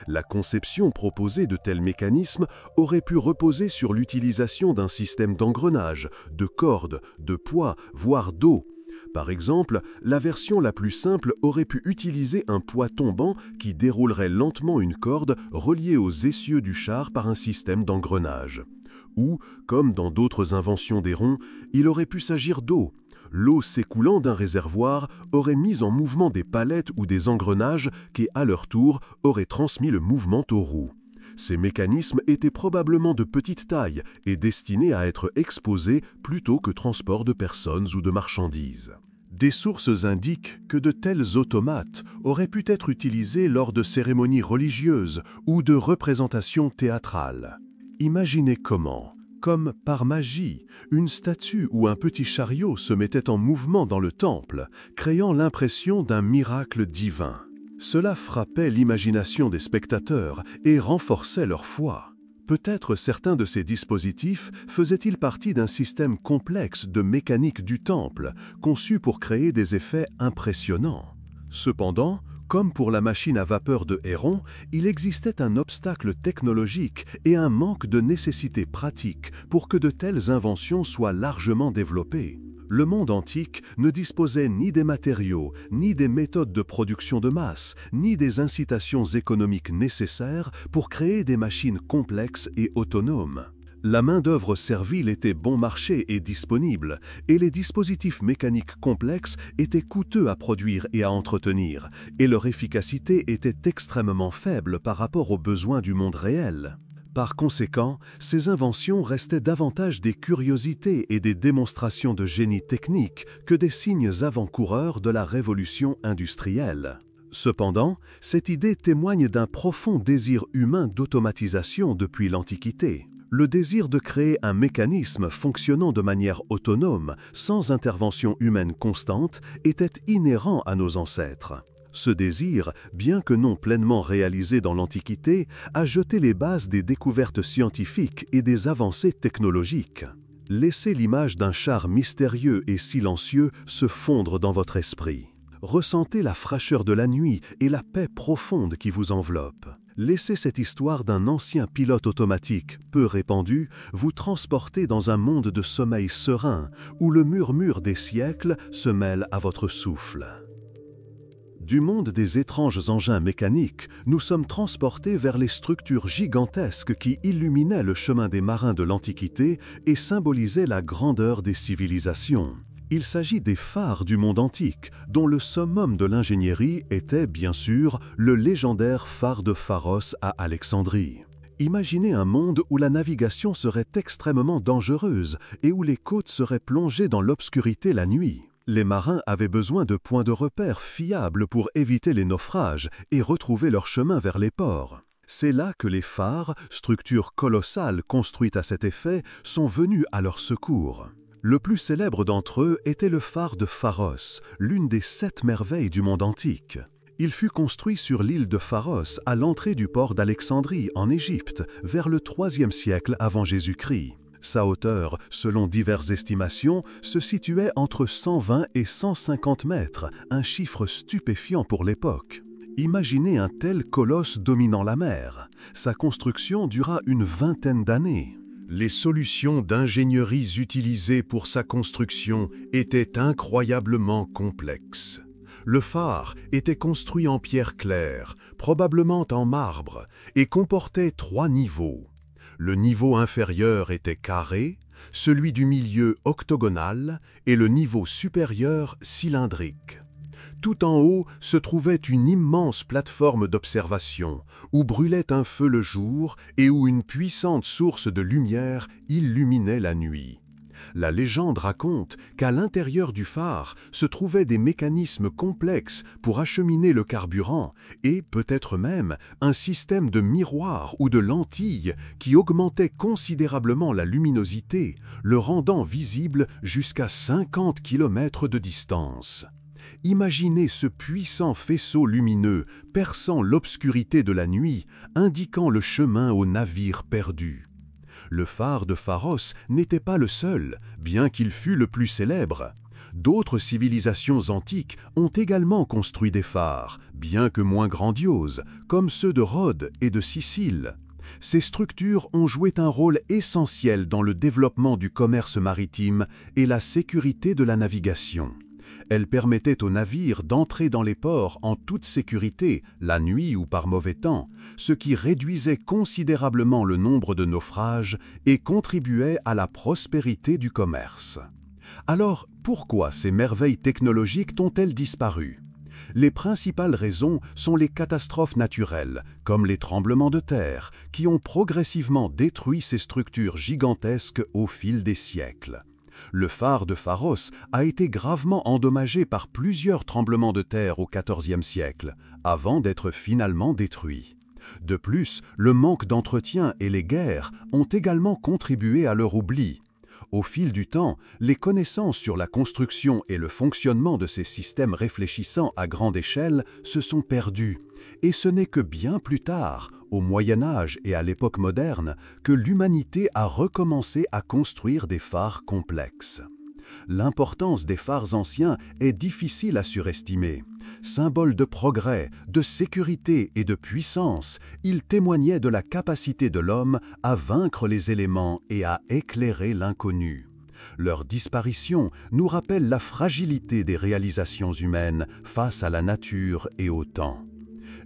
La conception proposée de tels mécanismes aurait pu reposer sur l'utilisation d'un système d'engrenages, de cordes, de poids, voire d'eau. Par exemple, la version la plus simple aurait pu utiliser un poids tombant qui déroulerait lentement une corde reliée aux essieux du char par un système d'engrenage. Ou, comme dans d'autres inventions d'Héron, il aurait pu s'agir d'eau. L'eau s'écoulant d'un réservoir aurait mis en mouvement des palettes ou des engrenages qui, à leur tour, auraient transmis le mouvement aux roues. Ces mécanismes étaient probablement de petite taille et destinés à être exposés plutôt que transport de personnes ou de marchandises. Des sources indiquent que de tels automates auraient pu être utilisés lors de cérémonies religieuses ou de représentations théâtrales. Imaginez comment, comme par magie, une statue ou un petit chariot se mettait en mouvement dans le temple, créant l'impression d'un miracle divin. Cela frappait l'imagination des spectateurs et renforçait leur foi. Peut-être certains de ces dispositifs faisaient-ils partie d'un système complexe de mécanique du temple, conçu pour créer des effets impressionnants. Cependant, comme pour la machine à vapeur de Héron, il existait un obstacle technologique et un manque de nécessité pratique pour que de telles inventions soient largement développées. Le monde antique ne disposait ni des matériaux, ni des méthodes de production de masse, ni des incitations économiques nécessaires pour créer des machines complexes et autonomes. La main-d'œuvre servile était bon marché et disponible, et les dispositifs mécaniques complexes étaient coûteux à produire et à entretenir, et leur efficacité était extrêmement faible par rapport aux besoins du monde réel. Par conséquent, ces inventions restaient davantage des curiosités et des démonstrations de génie technique que des signes avant-coureurs de la révolution industrielle. Cependant, cette idée témoigne d'un profond désir humain d'automatisation depuis l'Antiquité. Le désir de créer un mécanisme fonctionnant de manière autonome, sans intervention humaine constante, était inhérent à nos ancêtres. Ce désir, bien que non pleinement réalisé dans l'Antiquité, a jeté les bases des découvertes scientifiques et des avancées technologiques. Laissez l'image d'un char mystérieux et silencieux se fondre dans votre esprit. Ressentez la fraîcheur de la nuit et la paix profonde qui vous enveloppe. Laissez cette histoire d'un ancien pilote automatique, peu répandu, vous transporter dans un monde de sommeil serein, où le murmure des siècles se mêle à votre souffle. Du monde des étranges engins mécaniques, nous sommes transportés vers les structures gigantesques qui illuminaient le chemin des marins de l'Antiquité et symbolisaient la grandeur des civilisations. Il s'agit des phares du monde antique, dont le summum de l'ingénierie était, bien sûr, le légendaire phare de Pharos à Alexandrie. Imaginez un monde où la navigation serait extrêmement dangereuse et où les côtes seraient plongées dans l'obscurité la nuit. Les marins avaient besoin de points de repère fiables pour éviter les naufrages et retrouver leur chemin vers les ports. C'est là que les phares, structures colossales construites à cet effet, sont venus à leur secours. Le plus célèbre d'entre eux était le phare de Pharos, l'une des 7 merveilles du monde antique. Il fut construit sur l'île de Pharos à l'entrée du port d'Alexandrie en Égypte, vers le IIIe siècle avant Jésus-Christ. Sa hauteur, selon diverses estimations, se situait entre 120 et 150 mètres, un chiffre stupéfiant pour l'époque. Imaginez un tel colosse dominant la mer. Sa construction dura une 20aine d'années. Les solutions d'ingénierie utilisées pour sa construction étaient incroyablement complexes. Le phare était construit en pierre claire, probablement en marbre, et comportait 3 niveaux. Le niveau inférieur était carré, celui du milieu octogonal et le niveau supérieur cylindrique. Tout en haut se trouvait une immense plateforme d'observation, où brûlait un feu le jour et où une puissante source de lumière illuminait la nuit. La légende raconte qu'à l'intérieur du phare se trouvaient des mécanismes complexes pour acheminer le carburant et peut-être même un système de miroirs ou de lentilles qui augmentait considérablement la luminosité, le rendant visible jusqu'à 50 km de distance. Imaginez ce puissant faisceau lumineux perçant l'obscurité de la nuit, indiquant le chemin aux navires perdus. Le phare de Pharos n'était pas le seul, bien qu'il fût le plus célèbre. D'autres civilisations antiques ont également construit des phares, bien que moins grandioses, comme ceux de Rhodes et de Sicile. Ces structures ont joué un rôle essentiel dans le développement du commerce maritime et la sécurité de la navigation. Elles permettaient aux navires d'entrer dans les ports en toute sécurité, la nuit ou par mauvais temps, ce qui réduisait considérablement le nombre de naufrages et contribuait à la prospérité du commerce. Alors, pourquoi ces merveilles technologiques ont-elles disparu ? Les principales raisons sont les catastrophes naturelles, comme les tremblements de terre, qui ont progressivement détruit ces structures gigantesques au fil des siècles. Le phare de Pharos a été gravement endommagé par plusieurs tremblements de terre au XIVe siècle, avant d'être finalement détruit. De plus, le manque d'entretien et les guerres ont également contribué à leur oubli. Au fil du temps, les connaissances sur la construction et le fonctionnement de ces systèmes réfléchissants à grande échelle se sont perdues, et ce n'est que bien plus tard, au Moyen Âge et à l'époque moderne, que l'humanité a recommencé à construire des phares complexes. L'importance des phares anciens est difficile à surestimer. Symbole de progrès, de sécurité et de puissance, ils témoignaient de la capacité de l'homme à vaincre les éléments et à éclairer l'inconnu. Leur disparition nous rappelle la fragilité des réalisations humaines face à la nature et au temps.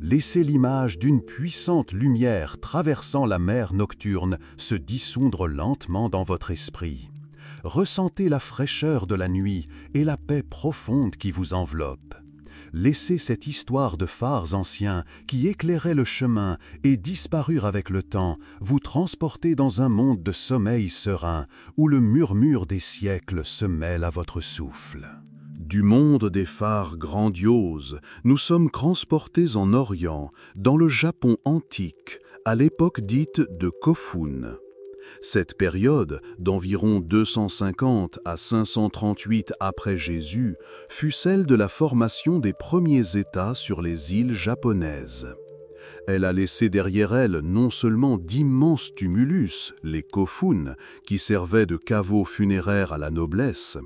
Laissez l'image d'une puissante lumière traversant la mer nocturne se dissoudre lentement dans votre esprit. Ressentez la fraîcheur de la nuit et la paix profonde qui vous enveloppe. Laissez cette histoire de phares anciens qui éclairaient le chemin et disparurent avec le temps vous transporter dans un monde de sommeil serein où le murmure des siècles se mêle à votre souffle. Du monde des phares grandioses, nous sommes transportés en Orient, dans le Japon antique, à l'époque dite de Kofun. Cette période, d'environ 250 à 538 après Jésus, fut celle de la formation des premiers États sur les îles japonaises. Elle a laissé derrière elle non seulement d'immenses tumulus, les kofun, qui servaient de caveaux funéraires à la noblesse,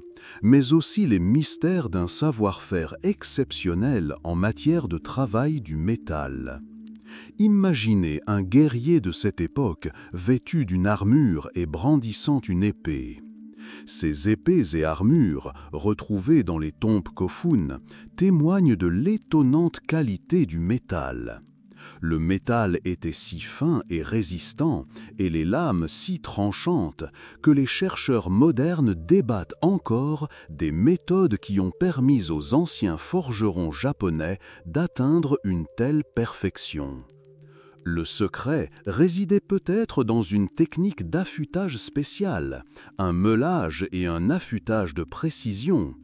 mais aussi les mystères d'un savoir-faire exceptionnel en matière de travail du métal. Imaginez un guerrier de cette époque vêtu d'une armure et brandissant une épée. Ces épées et armures, retrouvées dans les tombes kofun, témoignent de l'étonnante qualité du métal. Le métal était si fin et résistant, et les lames si tranchantes, que les chercheurs modernes débattent encore des méthodes qui ont permis aux anciens forgerons japonais d'atteindre une telle perfection. Le secret résidait peut-être dans une technique d'affûtage spéciale, un meulage et un affûtage de précision,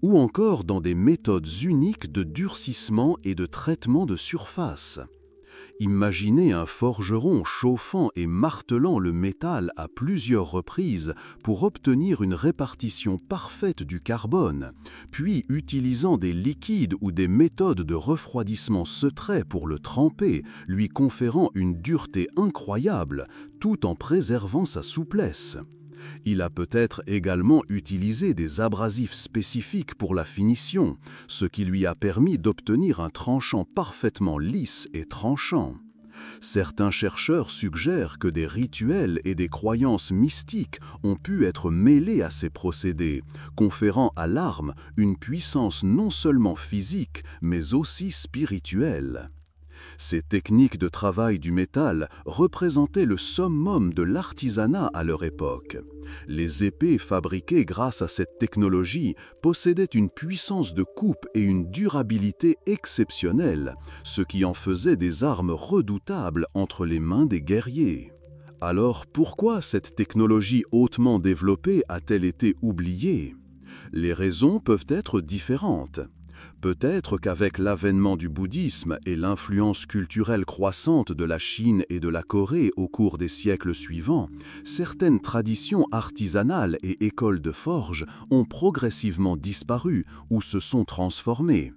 ou encore dans des méthodes uniques de durcissement et de traitement de surface. Imaginez un forgeron chauffant et martelant le métal à plusieurs reprises pour obtenir une répartition parfaite du carbone, puis utilisant des liquides ou des méthodes de refroidissement secret pour le tremper, lui conférant une dureté incroyable, tout en préservant sa souplesse. Il a peut-être également utilisé des abrasifs spécifiques pour la finition, ce qui lui a permis d'obtenir un tranchant parfaitement lisse et tranchant. Certains chercheurs suggèrent que des rituels et des croyances mystiques ont pu être mêlés à ces procédés, conférant à l'arme une puissance non seulement physique, mais aussi spirituelle. Ces techniques de travail du métal représentaient le summum de l'artisanat à leur époque. Les épées fabriquées grâce à cette technologie possédaient une puissance de coupe et une durabilité exceptionnelles, ce qui en faisait des armes redoutables entre les mains des guerriers. Alors pourquoi cette technologie hautement développée a-t-elle été oubliée? Les raisons peuvent être différentes. Peut-être qu'avec l'avènement du bouddhisme et l'influence culturelle croissante de la Chine et de la Corée au cours des siècles suivants, certaines traditions artisanales et écoles de forge ont progressivement disparu ou se sont transformées.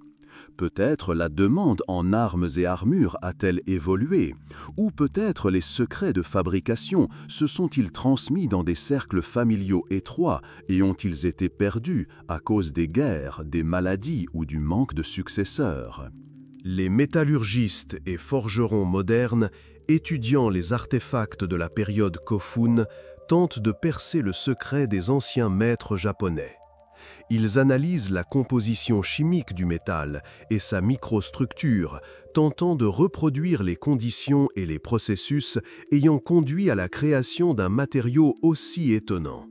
Peut-être la demande en armes et armures a-t-elle évolué, ou peut-être les secrets de fabrication se sont-ils transmis dans des cercles familiaux étroits et ont-ils été perdus à cause des guerres, des maladies ou du manque de successeurs. Les métallurgistes et forgerons modernes, étudiant les artefacts de la période Kofun, tentent de percer le secret des anciens maîtres japonais. Ils analysent la composition chimique du métal et sa microstructure, tentant de reproduire les conditions et les processus ayant conduit à la création d'un matériau aussi étonnant.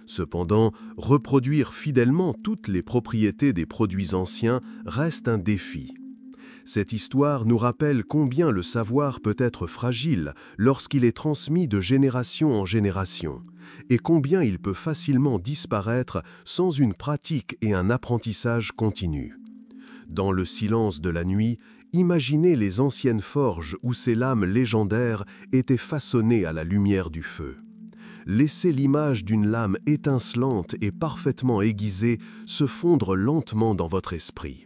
Cependant, reproduire fidèlement toutes les propriétés des produits anciens reste un défi. Cette histoire nous rappelle combien le savoir peut être fragile lorsqu'il est transmis de génération en génération, et combien il peut facilement disparaître sans une pratique et un apprentissage continu. Dans le silence de la nuit, imaginez les anciennes forges où ces lames légendaires étaient façonnées à la lumière du feu. Laissez l'image d'une lame étincelante et parfaitement aiguisée se fondre lentement dans votre esprit.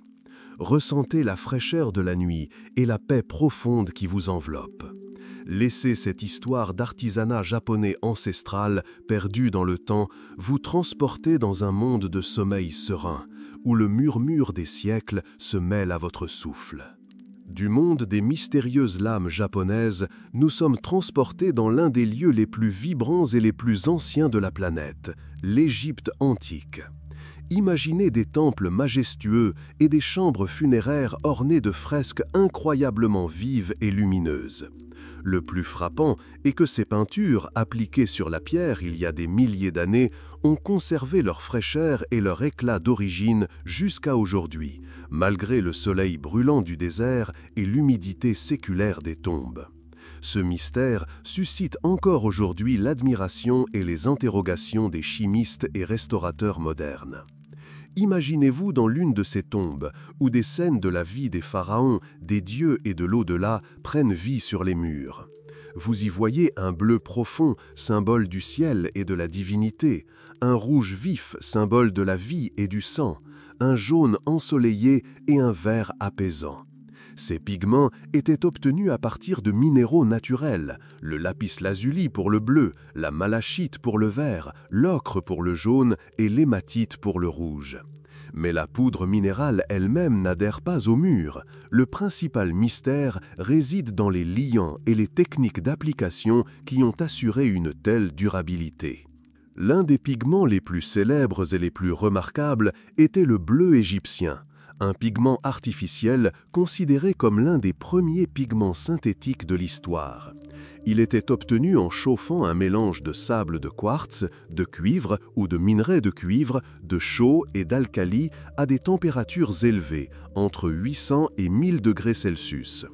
Ressentez la fraîcheur de la nuit et la paix profonde qui vous enveloppe. Laissez cette histoire d'artisanat japonais ancestral, perdu dans le temps, vous transporter dans un monde de sommeil serein, où le murmure des siècles se mêle à votre souffle. Du monde des mystérieuses lames japonaises, nous sommes transportés dans l'un des lieux les plus vibrants et les plus anciens de la planète, l'Égypte antique. Imaginez des temples majestueux et des chambres funéraires ornées de fresques incroyablement vives et lumineuses. Le plus frappant est que ces peintures, appliquées sur la pierre il y a des milliers d'années, ont conservé leur fraîcheur et leur éclat d'origine jusqu'à aujourd'hui, malgré le soleil brûlant du désert et l'humidité séculaire des tombes. Ce mystère suscite encore aujourd'hui l'admiration et les interrogations des chimistes et restaurateurs modernes. Imaginez-vous dans l'une de ces tombes, où des scènes de la vie des pharaons, des dieux et de l'au-delà prennent vie sur les murs. Vous y voyez un bleu profond, symbole du ciel et de la divinité, un rouge vif, symbole de la vie et du sang, un jaune ensoleillé et un vert apaisant. Ces pigments étaient obtenus à partir de minéraux naturels, le lapis-lazuli pour le bleu, la malachite pour le vert, l'ocre pour le jaune et l'hématite pour le rouge. Mais la poudre minérale elle-même n'adhère pas au mur. Le principal mystère réside dans les liants et les techniques d'application qui ont assuré une telle durabilité. L'un des pigments les plus célèbres et les plus remarquables était le bleu égyptien, un pigment artificiel considéré comme l'un des premiers pigments synthétiques de l'histoire. Il était obtenu en chauffant un mélange de sable de quartz, de cuivre ou de minerai de cuivre, de chaux et d'alcali à des températures élevées, entre 800 et 1000 degrés Celsius.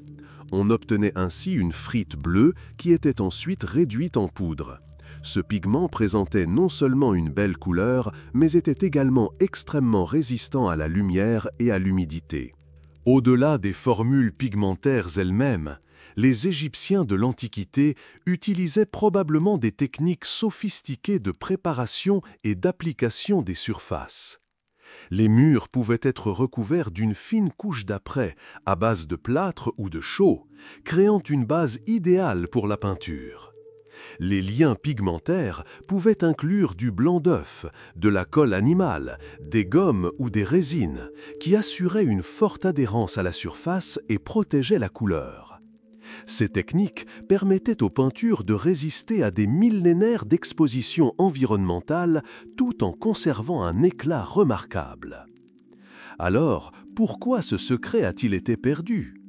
On obtenait ainsi une frite bleue qui était ensuite réduite en poudre. Ce pigment présentait non seulement une belle couleur, mais était également extrêmement résistant à la lumière et à l'humidité. Au-delà des formules pigmentaires elles-mêmes, les Égyptiens de l'Antiquité utilisaient probablement des techniques sophistiquées de préparation et d'application des surfaces. Les murs pouvaient être recouverts d'une fine couche d'apprêt à base de plâtre ou de chaux, créant une base idéale pour la peinture. Les liens pigmentaires pouvaient inclure du blanc d'œuf, de la colle animale, des gommes ou des résines, qui assuraient une forte adhérence à la surface et protégeaient la couleur. Ces techniques permettaient aux peintures de résister à des millénaires d'exposition environnementale tout en conservant un éclat remarquable. Alors, pourquoi ce secret a-t-il été perdu ?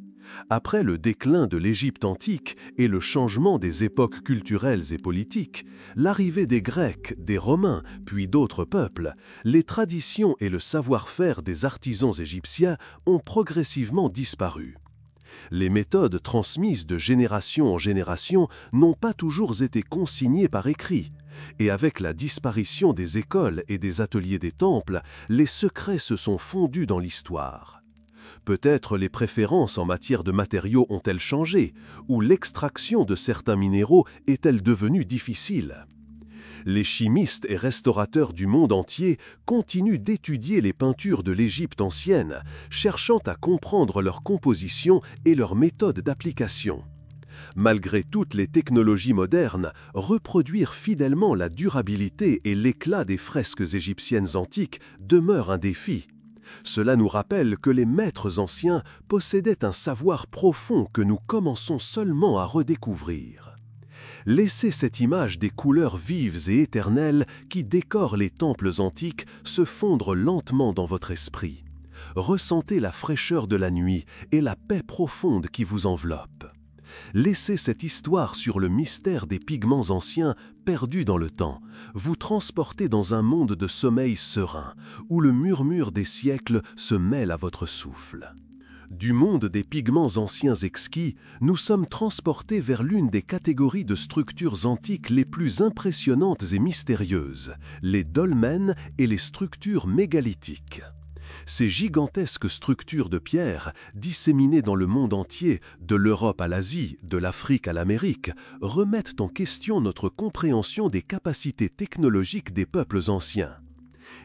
Après le déclin de l'Égypte antique et le changement des époques culturelles et politiques, l'arrivée des Grecs, des Romains, puis d'autres peuples, les traditions et le savoir-faire des artisans égyptiens ont progressivement disparu. Les méthodes transmises de génération en génération n'ont pas toujours été consignées par écrit, et avec la disparition des écoles et des ateliers des temples, les secrets se sont fondus dans l'histoire. Peut-être les préférences en matière de matériaux ont-elles changé, ou l'extraction de certains minéraux est-elle devenue difficile. Les chimistes et restaurateurs du monde entier continuent d'étudier les peintures de l'Égypte ancienne, cherchant à comprendre leur composition et leur méthode d'application. Malgré toutes les technologies modernes, reproduire fidèlement la durabilité et l'éclat des fresques égyptiennes antiques demeure un défi. Cela nous rappelle que les maîtres anciens possédaient un savoir profond que nous commençons seulement à redécouvrir. Laissez cette image des couleurs vives et éternelles qui décorent les temples antiques se fondre lentement dans votre esprit. Ressentez la fraîcheur de la nuit et la paix profonde qui vous enveloppe. Laissez cette histoire sur le mystère des pigments anciens perdus dans le temps vous transporter dans un monde de sommeil serein, où le murmure des siècles se mêle à votre souffle. Du monde des pigments anciens exquis, nous sommes transportés vers l'une des catégories de structures antiques les plus impressionnantes et mystérieuses, les dolmens et les structures mégalithiques. Ces gigantesques structures de pierre, disséminées dans le monde entier, de l'Europe à l'Asie, de l'Afrique à l'Amérique, remettent en question notre compréhension des capacités technologiques des peuples anciens.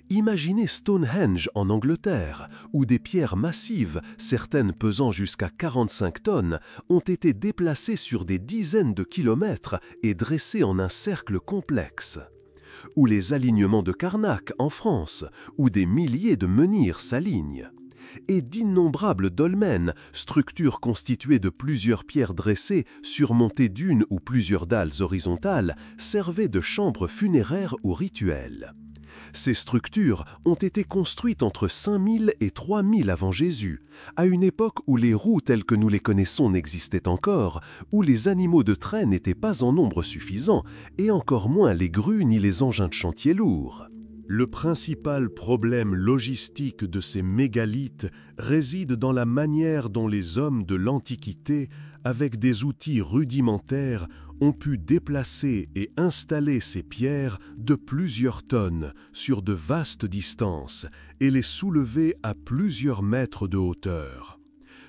Imaginez Stonehenge en Angleterre, où des pierres massives, certaines pesant jusqu'à 45 tonnes, ont été déplacées sur des dizaines de kilomètres et dressées en un cercle complexe. Ou les alignements de Karnak en France, où des milliers de menhirs s'alignent. Et d'innombrables dolmens, structures constituées de plusieurs pierres dressées, surmontées d'une ou plusieurs dalles horizontales, servaient de chambres funéraires ou rituels. Ces structures ont été construites entre 5000 et 3000 avant Jésus, à une époque où les roues telles que nous les connaissons n'existaient encore, où les animaux de trait n'étaient pas en nombre suffisant, et encore moins les grues ni les engins de chantier lourds. Le principal problème logistique de ces mégalithes réside dans la manière dont les hommes de l'Antiquité, avec des outils rudimentaires, ont pu déplacer et installer ces pierres de plusieurs tonnes sur de vastes distances et les soulever à plusieurs mètres de hauteur.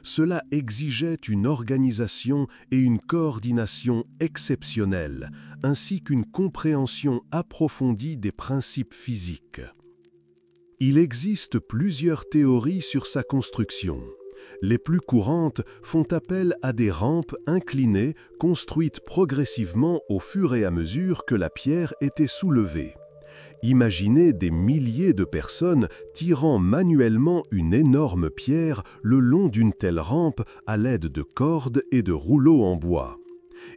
Cela exigeait une organisation et une coordination exceptionnelles, ainsi qu'une compréhension approfondie des principes physiques. Il existe plusieurs théories sur sa construction. Les plus courantes font appel à des rampes inclinées construites progressivement au fur et à mesure que la pierre était soulevée. Imaginez des milliers de personnes tirant manuellement une énorme pierre le long d'une telle rampe à l'aide de cordes et de rouleaux en bois.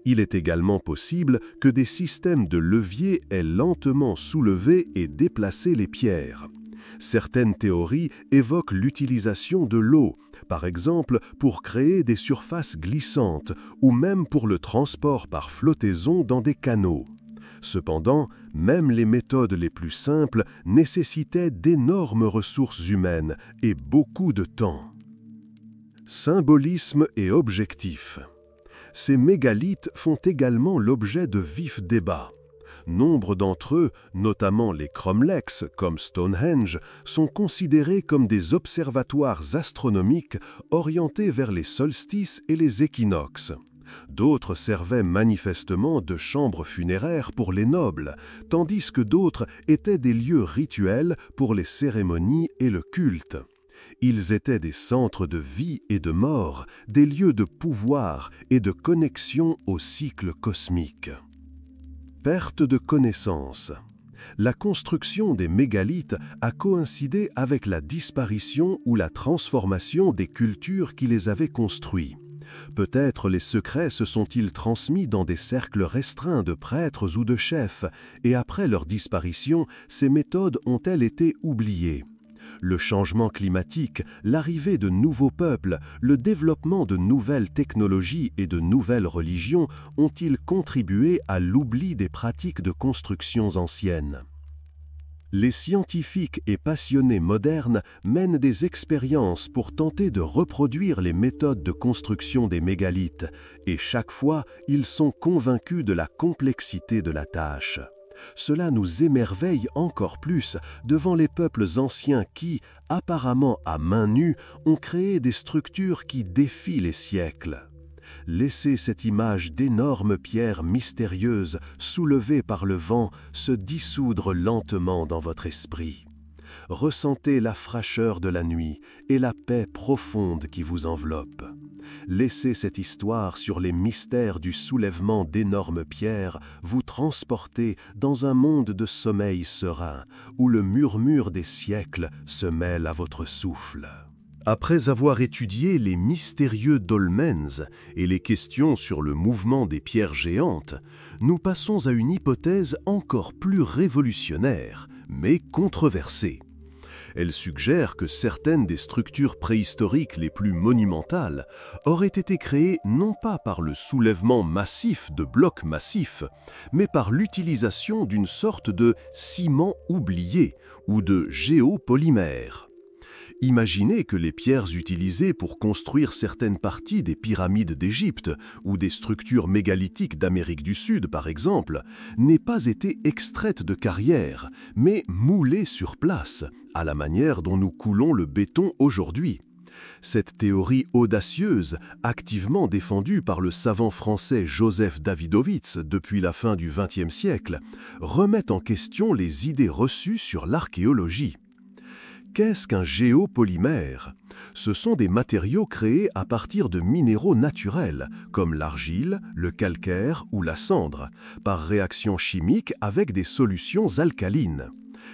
Il est également possible que des systèmes de levier aient lentement soulevé et déplacé les pierres. Certaines théories évoquent l'utilisation de l'eau, par exemple pour créer des surfaces glissantes ou même pour le transport par flottaison dans des canaux. Cependant, même les méthodes les plus simples nécessitaient d'énormes ressources humaines et beaucoup de temps. Symbolisme et objectif. Ces mégalithes font également l'objet de vifs débats. Nombre d'entre eux, notamment les cromlechs comme Stonehenge, sont considérés comme des observatoires astronomiques orientés vers les solstices et les équinoxes. D'autres servaient manifestement de chambres funéraires pour les nobles, tandis que d'autres étaient des lieux rituels pour les cérémonies et le culte. Ils étaient des centres de vie et de mort, des lieux de pouvoir et de connexion au cycle cosmique. Perte de connaissance. La construction des mégalithes a coïncidé avec la disparition ou la transformation des cultures qui les avaient construits. Peut-être les secrets se sont-ils transmis dans des cercles restreints de prêtres ou de chefs, et après leur disparition, ces méthodes ont-elles été oubliées? Le changement climatique, l'arrivée de nouveaux peuples, le développement de nouvelles technologies et de nouvelles religions ont-ils contribué à l'oubli des pratiques de constructions anciennes? Les scientifiques et passionnés modernes mènent des expériences pour tenter de reproduire les méthodes de construction des mégalithes, et chaque fois, ils sont convaincus de la complexité de la tâche. Cela nous émerveille encore plus devant les peuples anciens qui, apparemment à main nue, ont créé des structures qui défient les siècles. Laissez cette image d'énormes pierres mystérieuses soulevées par le vent se dissoudre lentement dans votre esprit. Ressentez la fraîcheur de la nuit et la paix profonde qui vous enveloppe. Laissez cette histoire sur les mystères du soulèvement d'énormes pierres vous transporter dans un monde de sommeil serein, où le murmure des siècles se mêle à votre souffle. Après avoir étudié les mystérieux dolmens et les questions sur le mouvement des pierres géantes, nous passons à une hypothèse encore plus révolutionnaire, mais controversée. Elle suggère que certaines des structures préhistoriques les plus monumentales auraient été créées non pas par le soulèvement massif de blocs massifs, mais par l'utilisation d'une sorte de ciment oublié ou de géopolymère. Imaginez que les pierres utilisées pour construire certaines parties des pyramides d'Égypte ou des structures mégalithiques d'Amérique du Sud, par exemple, n'aient pas été extraites de carrières, mais moulées sur place, à la manière dont nous coulons le béton aujourd'hui. Cette théorie audacieuse, activement défendue par le savant français Joseph Davidovits depuis la fin du XXe siècle, remet en question les idées reçues sur l'archéologie. Qu'est-ce qu'un géopolymère? Ce sont des matériaux créés à partir de minéraux naturels, comme l'argile, le calcaire ou la cendre, par réaction chimique avec des solutions alcalines.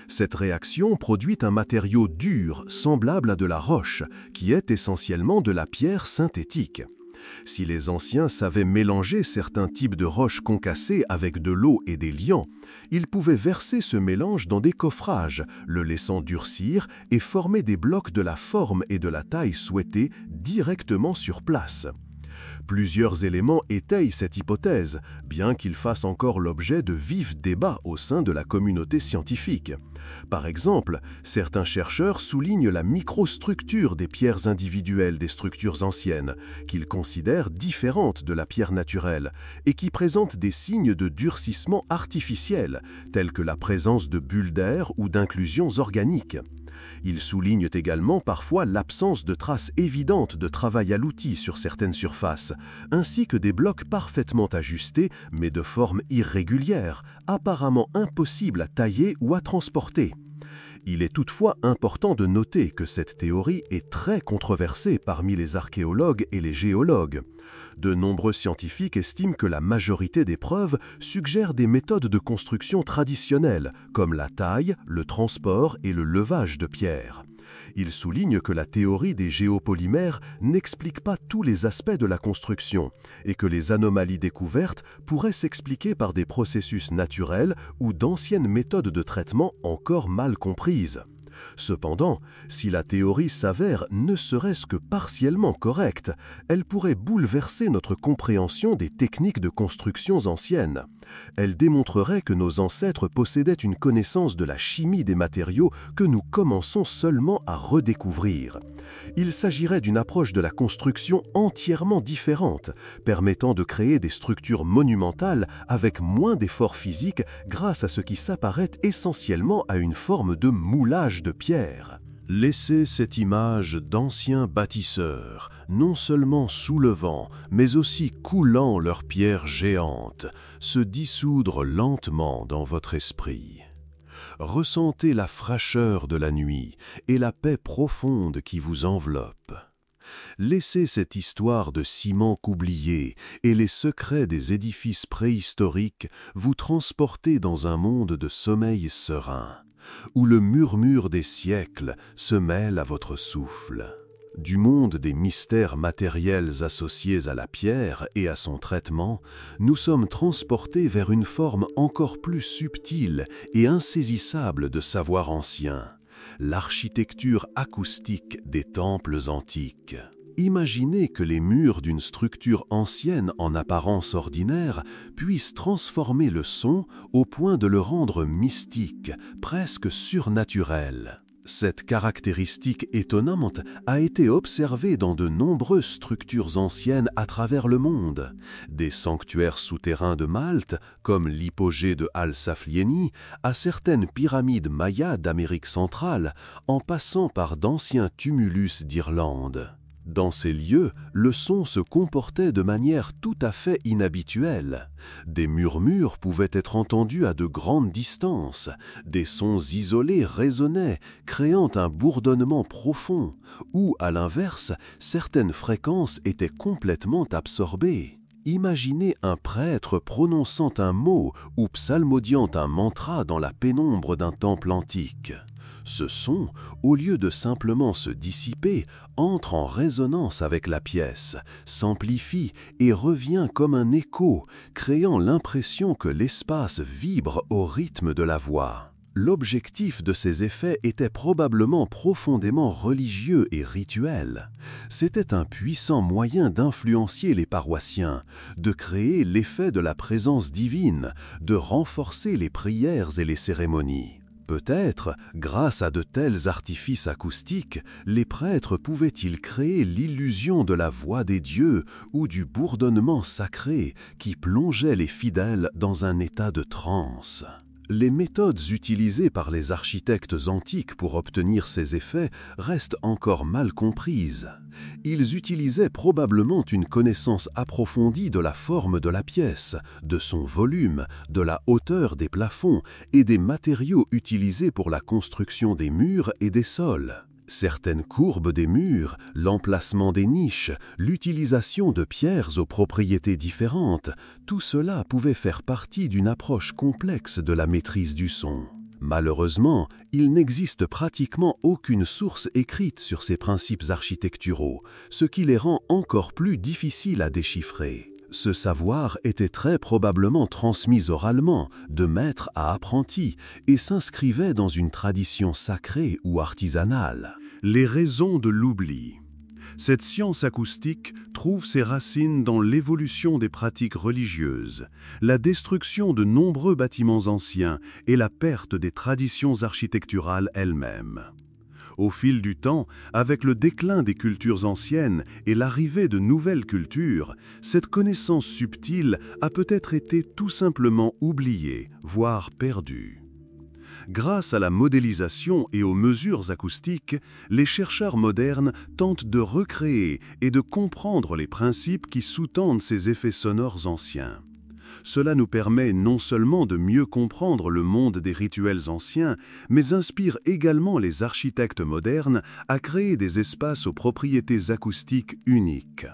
Cette réaction produit un matériau dur, semblable à de la roche, qui est essentiellement de la pierre synthétique. Si les anciens savaient mélanger certains types de roches concassées avec de l'eau et des liants, ils pouvaient verser ce mélange dans des coffrages, le laissant durcir et former des blocs de la forme et de la taille souhaitées directement sur place. Plusieurs éléments étayent cette hypothèse, bien qu'ils fassent encore l'objet de vifs débats au sein de la communauté scientifique. Par exemple, certains chercheurs soulignent la microstructure des pierres individuelles des structures anciennes, qu'ils considèrent différentes de la pierre naturelle, et qui présentent des signes de durcissement artificiel, tels que la présence de bulles d'air ou d'inclusions organiques. Ils soulignent également parfois l'absence de traces évidentes de travail à l'outil sur certaines surfaces, ainsi que des blocs parfaitement ajustés mais de forme irrégulière, apparemment impossibles à tailler ou à transporter. Il est toutefois important de noter que cette théorie est très controversée parmi les archéologues et les géologues. De nombreux scientifiques estiment que la majorité des preuves suggèrent des méthodes de construction traditionnelles, comme la taille, le transport et le levage de pierres. Ils soulignent que la théorie des géopolymères n'explique pas tous les aspects de la construction et que les anomalies découvertes pourraient s'expliquer par des processus naturels ou d'anciennes méthodes de traitement encore mal comprises. Cependant, si la théorie s'avère ne serait-ce que partiellement correcte, elle pourrait bouleverser notre compréhension des techniques de constructions anciennes. Elle démontrerait que nos ancêtres possédaient une connaissance de la chimie des matériaux que nous commençons seulement à redécouvrir. Il s'agirait d'une approche de la construction entièrement différente, permettant de créer des structures monumentales avec moins d'efforts physiques grâce à ce qui s'apparente essentiellement à une forme de moulage de pierre. Laissez cette image d'anciens bâtisseurs, non seulement soulevant, mais aussi coulant leurs pierres géantes, se dissoudre lentement dans votre esprit. Ressentez la fraîcheur de la nuit et la paix profonde qui vous enveloppe. Laissez cette histoire de ciment oublié et les secrets des édifices préhistoriques vous transporter dans un monde de sommeil serein, où le murmure des siècles se mêle à votre souffle. Du monde des mystères matériels associés à la pierre et à son traitement, nous sommes transportés vers une forme encore plus subtile et insaisissable de savoir ancien, l'architecture acoustique des temples antiques. Imaginez que les murs d'une structure ancienne en apparence ordinaire puissent transformer le son au point de le rendre mystique, presque surnaturel. Cette caractéristique étonnante a été observée dans de nombreuses structures anciennes à travers le monde. Des sanctuaires souterrains de Malte, comme l'hypogée de Al-Saflieni, à certaines pyramides mayas d'Amérique centrale, en passant par d'anciens tumulus d'Irlande. Dans ces lieux, le son se comportait de manière tout à fait inhabituelle. Des murmures pouvaient être entendus à de grandes distances, des sons isolés résonnaient, créant un bourdonnement profond, ou, à l'inverse, certaines fréquences étaient complètement absorbées. Imaginez un prêtre prononçant un mot ou psalmodiant un mantra dans la pénombre d'un temple antique. Ce son, au lieu de simplement se dissiper, entre en résonance avec la pièce, s'amplifie et revient comme un écho, créant l'impression que l'espace vibre au rythme de la voix. L'objectif de ces effets était probablement profondément religieux et rituel. C'était un puissant moyen d'influencer les paroissiens, de créer l'effet de la présence divine, de renforcer les prières et les cérémonies. Peut-être, grâce à de tels artifices acoustiques, les prêtres pouvaient-ils créer l'illusion de la voix des dieux ou du bourdonnement sacré qui plongeait les fidèles dans un état de transe. Les méthodes utilisées par les architectes antiques pour obtenir ces effets restent encore mal comprises. Ils utilisaient probablement une connaissance approfondie de la forme de la pièce, de son volume, de la hauteur des plafonds et des matériaux utilisés pour la construction des murs et des sols. Certaines courbes des murs, l'emplacement des niches, l'utilisation de pierres aux propriétés différentes, tout cela pouvait faire partie d'une approche complexe de la maîtrise du son. Malheureusement, il n'existe pratiquement aucune source écrite sur ces principes architecturaux, ce qui les rend encore plus difficiles à déchiffrer. Ce savoir était très probablement transmis oralement, de maître à apprenti, et s'inscrivait dans une tradition sacrée ou artisanale. Les raisons de l'oubli. Cette science acoustique trouve ses racines dans l'évolution des pratiques religieuses, la destruction de nombreux bâtiments anciens et la perte des traditions architecturales elles-mêmes. Au fil du temps, avec le déclin des cultures anciennes et l'arrivée de nouvelles cultures, cette connaissance subtile a peut-être été tout simplement oubliée, voire perdue. Grâce à la modélisation et aux mesures acoustiques, les chercheurs modernes tentent de recréer et de comprendre les principes qui sous-tendent ces effets sonores anciens. Cela nous permet non seulement de mieux comprendre le monde des rituels anciens, mais inspire également les architectes modernes à créer des espaces aux propriétés acoustiques uniques.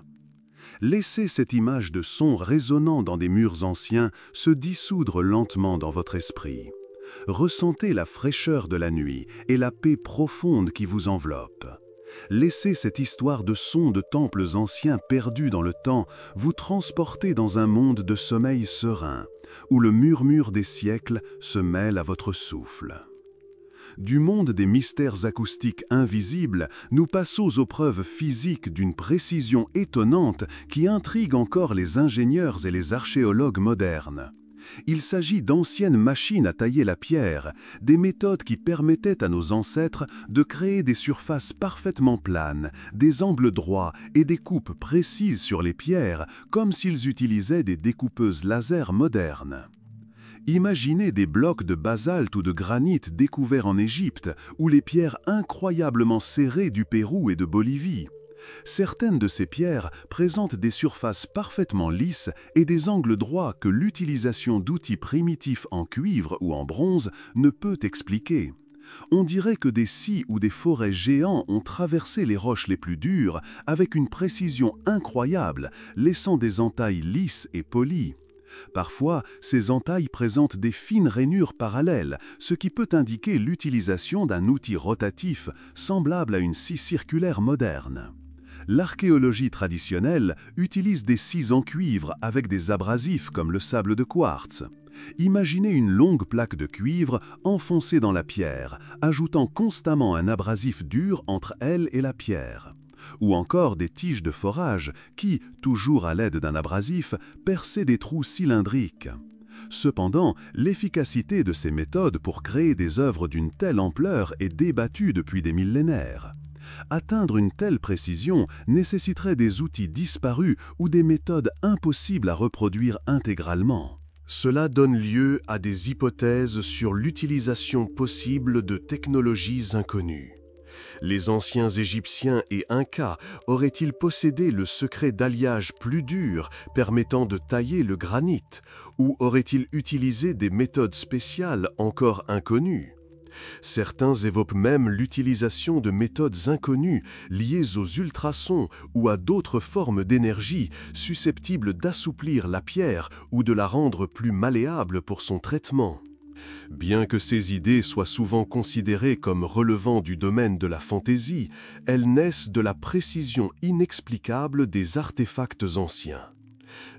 Laissez cette image de son résonnant dans des murs anciens se dissoudre lentement dans votre esprit. Ressentez la fraîcheur de la nuit et la paix profonde qui vous enveloppe. Laissez cette histoire de sons de temples anciens perdus dans le temps vous transporter dans un monde de sommeil serein, où le murmure des siècles se mêle à votre souffle. Du monde des mystères acoustiques invisibles, nous passons aux preuves physiques d'une précision étonnante qui intrigue encore les ingénieurs et les archéologues modernes. Il s'agit d'anciennes machines à tailler la pierre, des méthodes qui permettaient à nos ancêtres de créer des surfaces parfaitement planes, des angles droits et des coupes précises sur les pierres, comme s'ils utilisaient des découpeuses laser modernes. Imaginez des blocs de basalte ou de granit découverts en Égypte, ou les pierres incroyablement serrées du Pérou et de Bolivie. Certaines de ces pierres présentent des surfaces parfaitement lisses et des angles droits que l'utilisation d'outils primitifs en cuivre ou en bronze ne peut expliquer. On dirait que des scies ou des forêts géants ont traversé les roches les plus dures avec une précision incroyable, laissant des entailles lisses et polies. Parfois, ces entailles présentent des fines rainures parallèles, ce qui peut indiquer l'utilisation d'un outil rotatif semblable à une scie circulaire moderne. L'archéologie traditionnelle utilise des scies en cuivre avec des abrasifs comme le sable de quartz. Imaginez une longue plaque de cuivre enfoncée dans la pierre, ajoutant constamment un abrasif dur entre elle et la pierre. Ou encore des tiges de forage qui, toujours à l'aide d'un abrasif, perçaient des trous cylindriques. Cependant, l'efficacité de ces méthodes pour créer des œuvres d'une telle ampleur est débattue depuis des millénaires. Atteindre une telle précision nécessiterait des outils disparus ou des méthodes impossibles à reproduire intégralement. Cela donne lieu à des hypothèses sur l'utilisation possible de technologies inconnues. Les anciens Égyptiens et Incas auraient-ils possédé le secret d'alliage plus dur permettant de tailler le granit, ou auraient-ils utilisé des méthodes spéciales encore inconnues? Certains évoquent même l'utilisation de méthodes inconnues liées aux ultrasons ou à d'autres formes d'énergie susceptibles d'assouplir la pierre ou de la rendre plus malléable pour son traitement. Bien que ces idées soient souvent considérées comme relevant du domaine de la fantaisie, elles naissent de la précision inexplicable des artefacts anciens.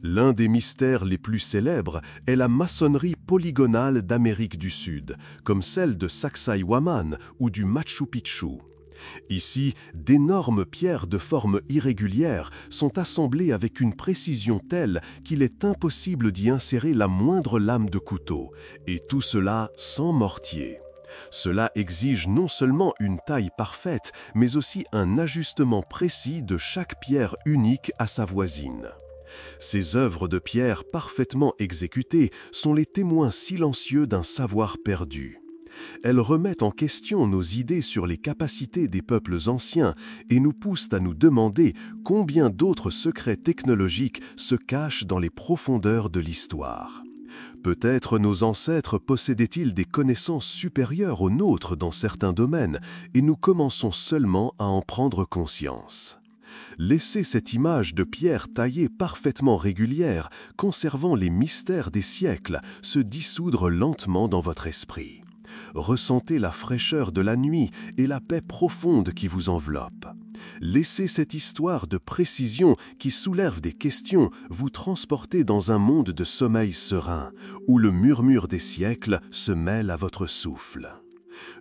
L'un des mystères les plus célèbres est la maçonnerie polygonale d'Amérique du Sud, comme celle de Sacsayhuaman ou du Machu Picchu. Ici, d'énormes pierres de forme irrégulière sont assemblées avec une précision telle qu'il est impossible d'y insérer la moindre lame de couteau, et tout cela sans mortier. Cela exige non seulement une taille parfaite, mais aussi un ajustement précis de chaque pierre unique à sa voisine. Ces œuvres de pierre parfaitement exécutées sont les témoins silencieux d'un savoir perdu. Elles remettent en question nos idées sur les capacités des peuples anciens et nous poussent à nous demander combien d'autres secrets technologiques se cachent dans les profondeurs de l'histoire. Peut-être nos ancêtres possédaient-ils des connaissances supérieures aux nôtres dans certains domaines et nous commençons seulement à en prendre conscience. Laissez cette image de pierre taillée parfaitement régulière, conservant les mystères des siècles, se dissoudre lentement dans votre esprit. Ressentez la fraîcheur de la nuit et la paix profonde qui vous enveloppe. Laissez cette histoire de précision qui soulève des questions vous transporter dans un monde de sommeil serein, où le murmure des siècles se mêle à votre souffle.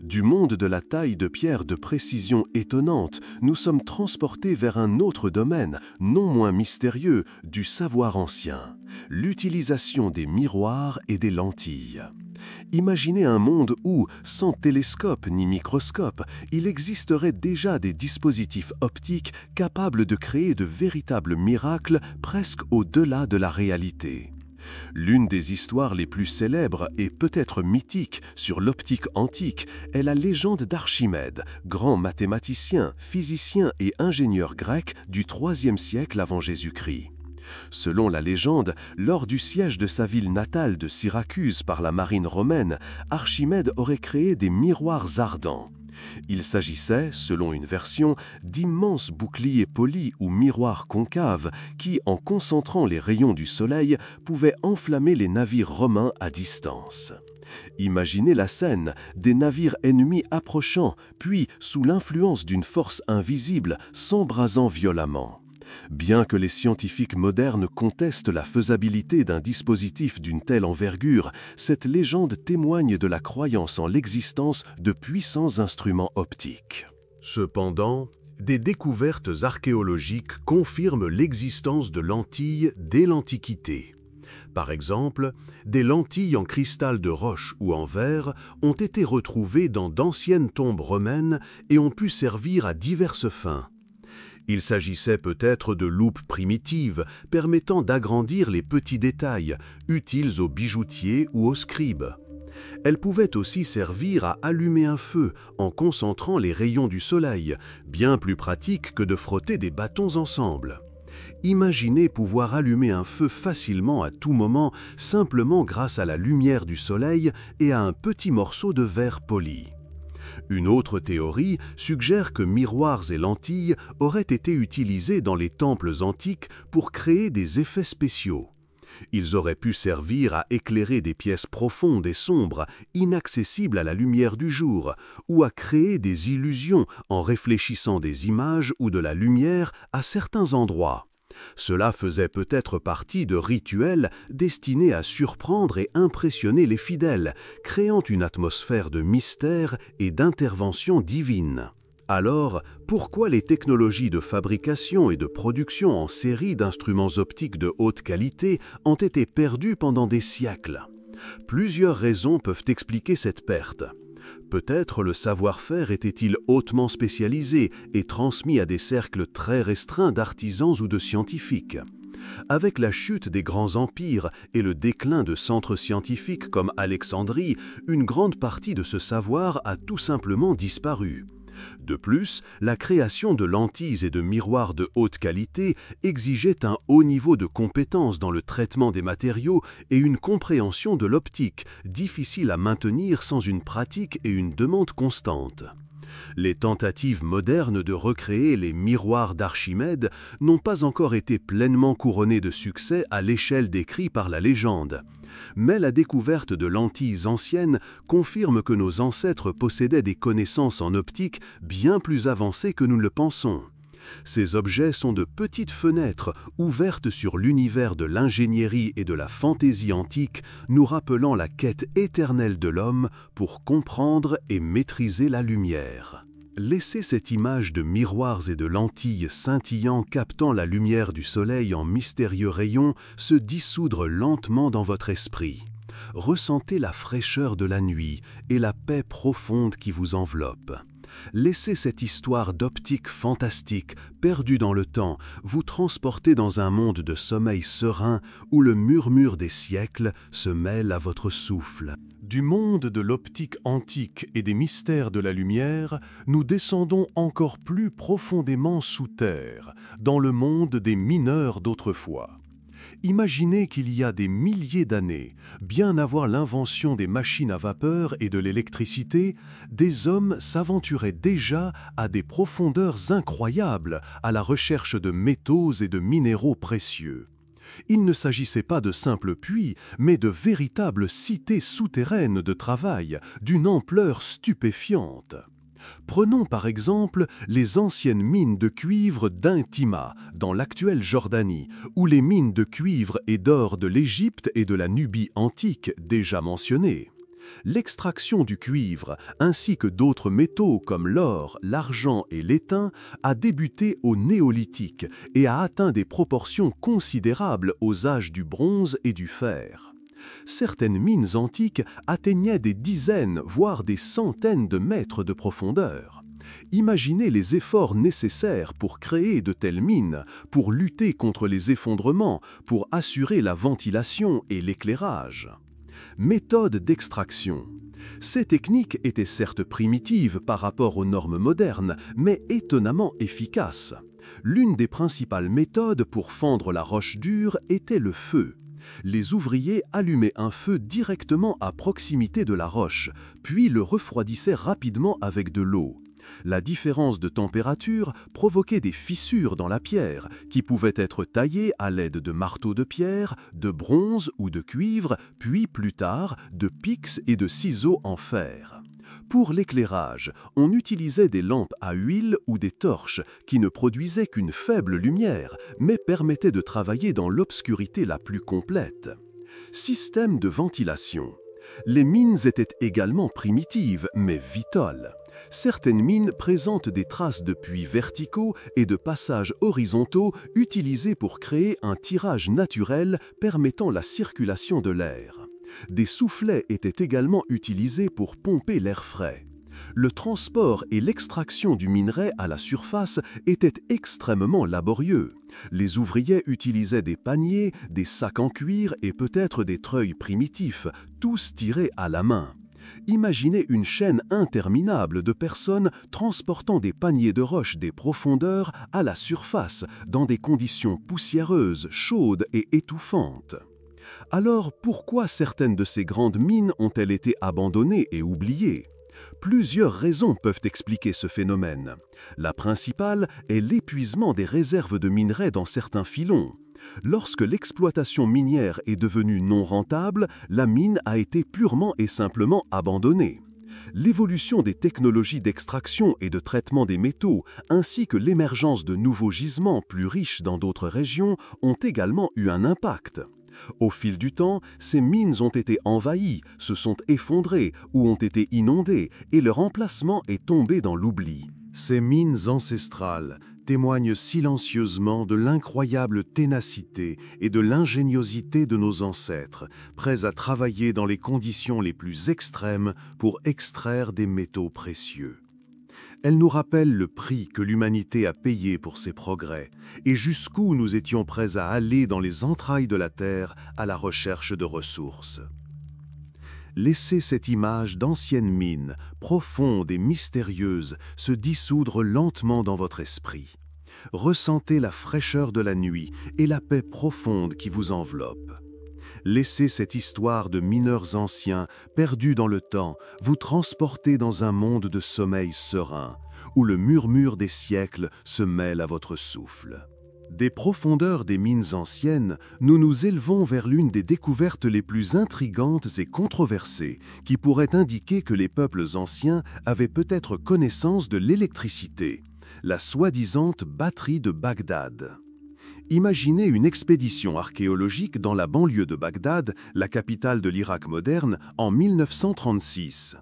Du monde de la taille de pierre de précision étonnante, nous sommes transportés vers un autre domaine, non moins mystérieux, du savoir ancien, l'utilisation des miroirs et des lentilles. Imaginez un monde où, sans télescope ni microscope, il existerait déjà des dispositifs optiques capables de créer de véritables miracles presque au-delà de la réalité. L'une des histoires les plus célèbres et peut-être mythiques sur l'optique antique est la légende d'Archimède, grand mathématicien, physicien et ingénieur grec du IIIe siècle avant Jésus-Christ. Selon la légende, lors du siège de sa ville natale de Syracuse par la marine romaine, Archimède aurait créé des miroirs ardents. Il s'agissait, selon une version, d'immenses boucliers polis ou miroirs concaves qui, en concentrant les rayons du soleil, pouvaient enflammer les navires romains à distance. Imaginez la scène, des navires ennemis approchant, puis, sous l'influence d'une force invisible, s'embrasant violemment. Bien que les scientifiques modernes contestent la faisabilité d'un dispositif d'une telle envergure, cette légende témoigne de la croyance en l'existence de puissants instruments optiques. Cependant, des découvertes archéologiques confirment l'existence de lentilles dès l'Antiquité. Par exemple, des lentilles en cristal de roche ou en verre ont été retrouvées dans d'anciennes tombes romaines et ont pu servir à diverses fins. Il s'agissait peut-être de loupes primitives permettant d'agrandir les petits détails, utiles aux bijoutiers ou aux scribes. Elles pouvaient aussi servir à allumer un feu en concentrant les rayons du soleil, bien plus pratique que de frotter des bâtons ensemble. Imaginez pouvoir allumer un feu facilement à tout moment simplement grâce à la lumière du soleil et à un petit morceau de verre poli. Une autre théorie suggère que miroirs et lentilles auraient été utilisés dans les temples antiques pour créer des effets spéciaux. Ils auraient pu servir à éclairer des pièces profondes et sombres, inaccessibles à la lumière du jour, ou à créer des illusions en réfléchissant des images ou de la lumière à certains endroits. Cela faisait peut-être partie de rituels destinés à surprendre et impressionner les fidèles, créant une atmosphère de mystère et d'intervention divine. Alors, pourquoi les technologies de fabrication et de production en série d'instruments optiques de haute qualité ont été perdues pendant des siècles? Plusieurs raisons peuvent expliquer cette perte. Peut-être le savoir-faire était-il hautement spécialisé et transmis à des cercles très restreints d'artisans ou de scientifiques. Avec la chute des grands empires et le déclin de centres scientifiques comme Alexandrie, une grande partie de ce savoir a tout simplement disparu. De plus, la création de lentilles et de miroirs de haute qualité exigeait un haut niveau de compétence dans le traitement des matériaux et une compréhension de l'optique, difficile à maintenir sans une pratique et une demande constante. Les tentatives modernes de recréer les miroirs d'Archimède n'ont pas encore été pleinement couronnées de succès à l'échelle décrite par la légende. Mais la découverte de lentilles anciennes confirme que nos ancêtres possédaient des connaissances en optique bien plus avancées que nous ne le pensons. Ces objets sont de petites fenêtres ouvertes sur l'univers de l'ingénierie et de la fantaisie antique, nous rappelant la quête éternelle de l'homme pour comprendre et maîtriser la lumière. Laissez cette image de miroirs et de lentilles scintillant captant la lumière du soleil en mystérieux rayons se dissoudre lentement dans votre esprit. Ressentez la fraîcheur de la nuit et la paix profonde qui vous enveloppe. Laissez cette histoire d'optique fantastique, perdue dans le temps, vous transporter dans un monde de sommeil serein où le murmure des siècles se mêle à votre souffle. Du monde de l'optique antique et des mystères de la lumière, nous descendons encore plus profondément sous terre, dans le monde des mineurs d'autrefois. Imaginez qu'il y a des milliers d'années, bien avant l'invention des machines à vapeur et de l'électricité, des hommes s'aventuraient déjà à des profondeurs incroyables à la recherche de métaux et de minéraux précieux. Il ne s'agissait pas de simples puits, mais de véritables cités souterraines de travail d'une ampleur stupéfiante. Prenons par exemple les anciennes mines de cuivre d'Intima, dans l'actuelle Jordanie, ou les mines de cuivre et d'or de l'Égypte et de la Nubie antique déjà mentionnées. L'extraction du cuivre, ainsi que d'autres métaux comme l'or, l'argent et l'étain, a débuté au Néolithique et a atteint des proportions considérables aux âges du bronze et du fer. Certaines mines antiques atteignaient des dizaines, voire des centaines de mètres de profondeur. Imaginez les efforts nécessaires pour créer de telles mines, pour lutter contre les effondrements, pour assurer la ventilation et l'éclairage. Méthode d'extraction. Ces techniques étaient certes primitives par rapport aux normes modernes, mais étonnamment efficaces. L'une des principales méthodes pour fendre la roche dure était le feu. Les ouvriers allumaient un feu directement à proximité de la roche, puis le refroidissaient rapidement avec de l'eau. La différence de température provoquait des fissures dans la pierre, qui pouvaient être taillées à l'aide de marteaux de pierre, de bronze ou de cuivre, puis plus tard de pics et de ciseaux en fer. Pour l'éclairage, on utilisait des lampes à huile ou des torches qui ne produisaient qu'une faible lumière, mais permettaient de travailler dans l'obscurité la plus complète. Système de ventilation. Les mines étaient également primitives, mais vitales. Certaines mines présentent des traces de puits verticaux et de passages horizontaux utilisés pour créer un tirage naturel permettant la circulation de l'air. Des soufflets étaient également utilisés pour pomper l'air frais. Le transport et l'extraction du minerai à la surface étaient extrêmement laborieux. Les ouvriers utilisaient des paniers, des sacs en cuir et peut-être des treuils primitifs, tous tirés à la main. Imaginez une chaîne interminable de personnes transportant des paniers de roches des profondeurs à la surface, dans des conditions poussiéreuses, chaudes et étouffantes. Alors pourquoi certaines de ces grandes mines ont-elles été abandonnées et oubliées ? Plusieurs raisons peuvent expliquer ce phénomène. La principale est l'épuisement des réserves de minerais dans certains filons. Lorsque l'exploitation minière est devenue non rentable, la mine a été purement et simplement abandonnée. L'évolution des technologies d'extraction et de traitement des métaux, ainsi que l'émergence de nouveaux gisements plus riches dans d'autres régions, ont également eu un impact. Au fil du temps, ces mines ont été envahies, se sont effondrées ou ont été inondées et leur emplacement est tombé dans l'oubli. Ces mines ancestrales témoignent silencieusement de l'incroyable ténacité et de l'ingéniosité de nos ancêtres, prêts à travailler dans les conditions les plus extrêmes pour extraire des métaux précieux. Elle nous rappelle le prix que l'humanité a payé pour ses progrès et jusqu'où nous étions prêts à aller dans les entrailles de la Terre à la recherche de ressources. Laissez cette image d'ancienne mine, profonde et mystérieuse, se dissoudre lentement dans votre esprit. Ressentez la fraîcheur de la nuit et la paix profonde qui vous enveloppe. Laissez cette histoire de mineurs anciens, perdus dans le temps, vous transporter dans un monde de sommeil serein, où le murmure des siècles se mêle à votre souffle. Des profondeurs des mines anciennes, nous nous élevons vers l'une des découvertes les plus intrigantes et controversées, qui pourrait indiquer que les peuples anciens avaient peut-être connaissance de l'électricité, la soi-disante batterie de Bagdad. Imaginez une expédition archéologique dans la banlieue de Bagdad, la capitale de l'Irak moderne, en 1936.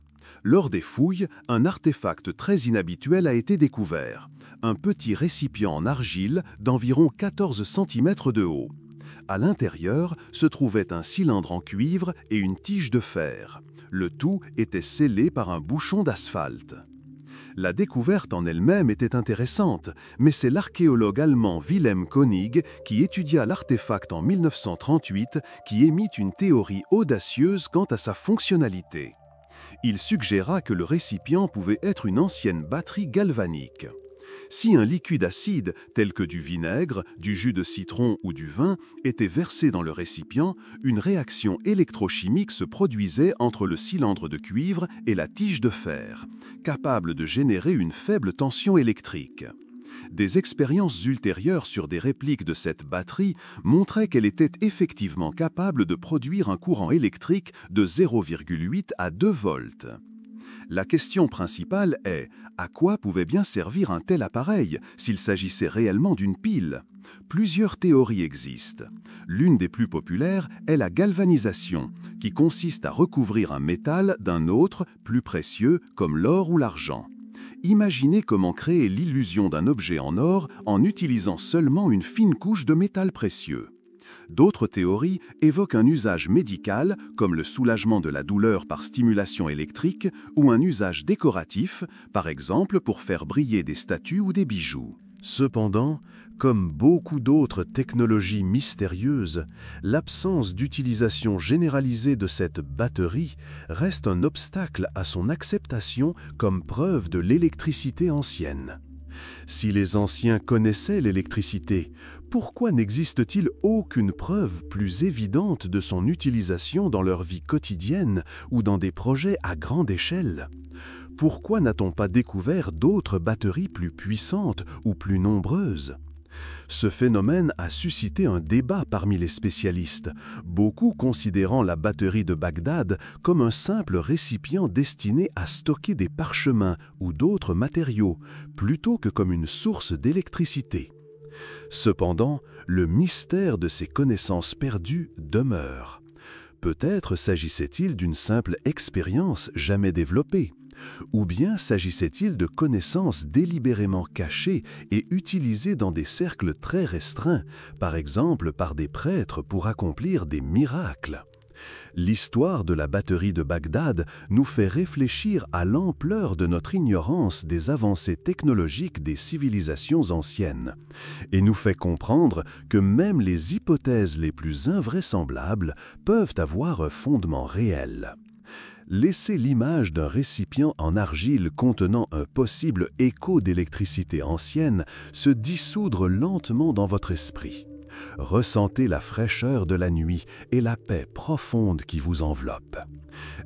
Lors des fouilles, un artefact très inhabituel a été découvert. Un petit récipient en argile d'environ 14 cm de haut. À l'intérieur se trouvait un cylindre en cuivre et une tige de fer. Le tout était scellé par un bouchon d'asphalte. La découverte en elle-même était intéressante, mais c'est l'archéologue allemand Wilhelm König, qui étudia l'artefact en 1938, qui émit une théorie audacieuse quant à sa fonctionnalité. Il suggéra que le récipient pouvait être une ancienne batterie galvanique. Si un liquide acide, tel que du vinaigre, du jus de citron ou du vin, était versé dans le récipient, une réaction électrochimique se produisait entre le cylindre de cuivre et la tige de fer, capable de générer une faible tension électrique. Des expériences ultérieures sur des répliques de cette batterie montraient qu'elle était effectivement capable de produire un courant électrique de 0,8 à 2 volts. La question principale est à quoi pouvait bien servir un tel appareil s'il s'agissait réellement d'une pile? Plusieurs théories existent. L'une des plus populaires est la galvanisation, qui consiste à recouvrir un métal d'un autre, plus précieux, comme l'or ou l'argent. Imaginez comment créer l'illusion d'un objet en or en utilisant seulement une fine couche de métal précieux. D'autres théories évoquent un usage médical, comme le soulagement de la douleur par stimulation électrique, ou un usage décoratif, par exemple pour faire briller des statues ou des bijoux. Cependant, comme beaucoup d'autres technologies mystérieuses, l'absence d'utilisation généralisée de cette batterie reste un obstacle à son acceptation comme preuve de l'électricité ancienne. Si les anciens connaissaient l'électricité, pourquoi n'existe-t-il aucune preuve plus évidente de son utilisation dans leur vie quotidienne ou dans des projets à grande échelle? Pourquoi n'a-t-on pas découvert d'autres batteries plus puissantes ou plus nombreuses? Ce phénomène a suscité un débat parmi les spécialistes, beaucoup considérant la batterie de Bagdad comme un simple récipient destiné à stocker des parchemins ou d'autres matériaux, plutôt que comme une source d'électricité. Cependant, le mystère de ces connaissances perdues demeure. Peut-être s'agissait-il d'une simple expérience jamais développée, ou bien s'agissait-il de connaissances délibérément cachées et utilisées dans des cercles très restreints, par exemple par des prêtres pour accomplir des miracles. L'histoire de la batterie de Bagdad nous fait réfléchir à l'ampleur de notre ignorance des avancées technologiques des civilisations anciennes, et nous fait comprendre que même les hypothèses les plus invraisemblables peuvent avoir un fondement réel. Laissez l'image d'un récipient en argile contenant un possible écho d'électricité ancienne se dissoudre lentement dans votre esprit. Ressentez la fraîcheur de la nuit et la paix profonde qui vous enveloppe.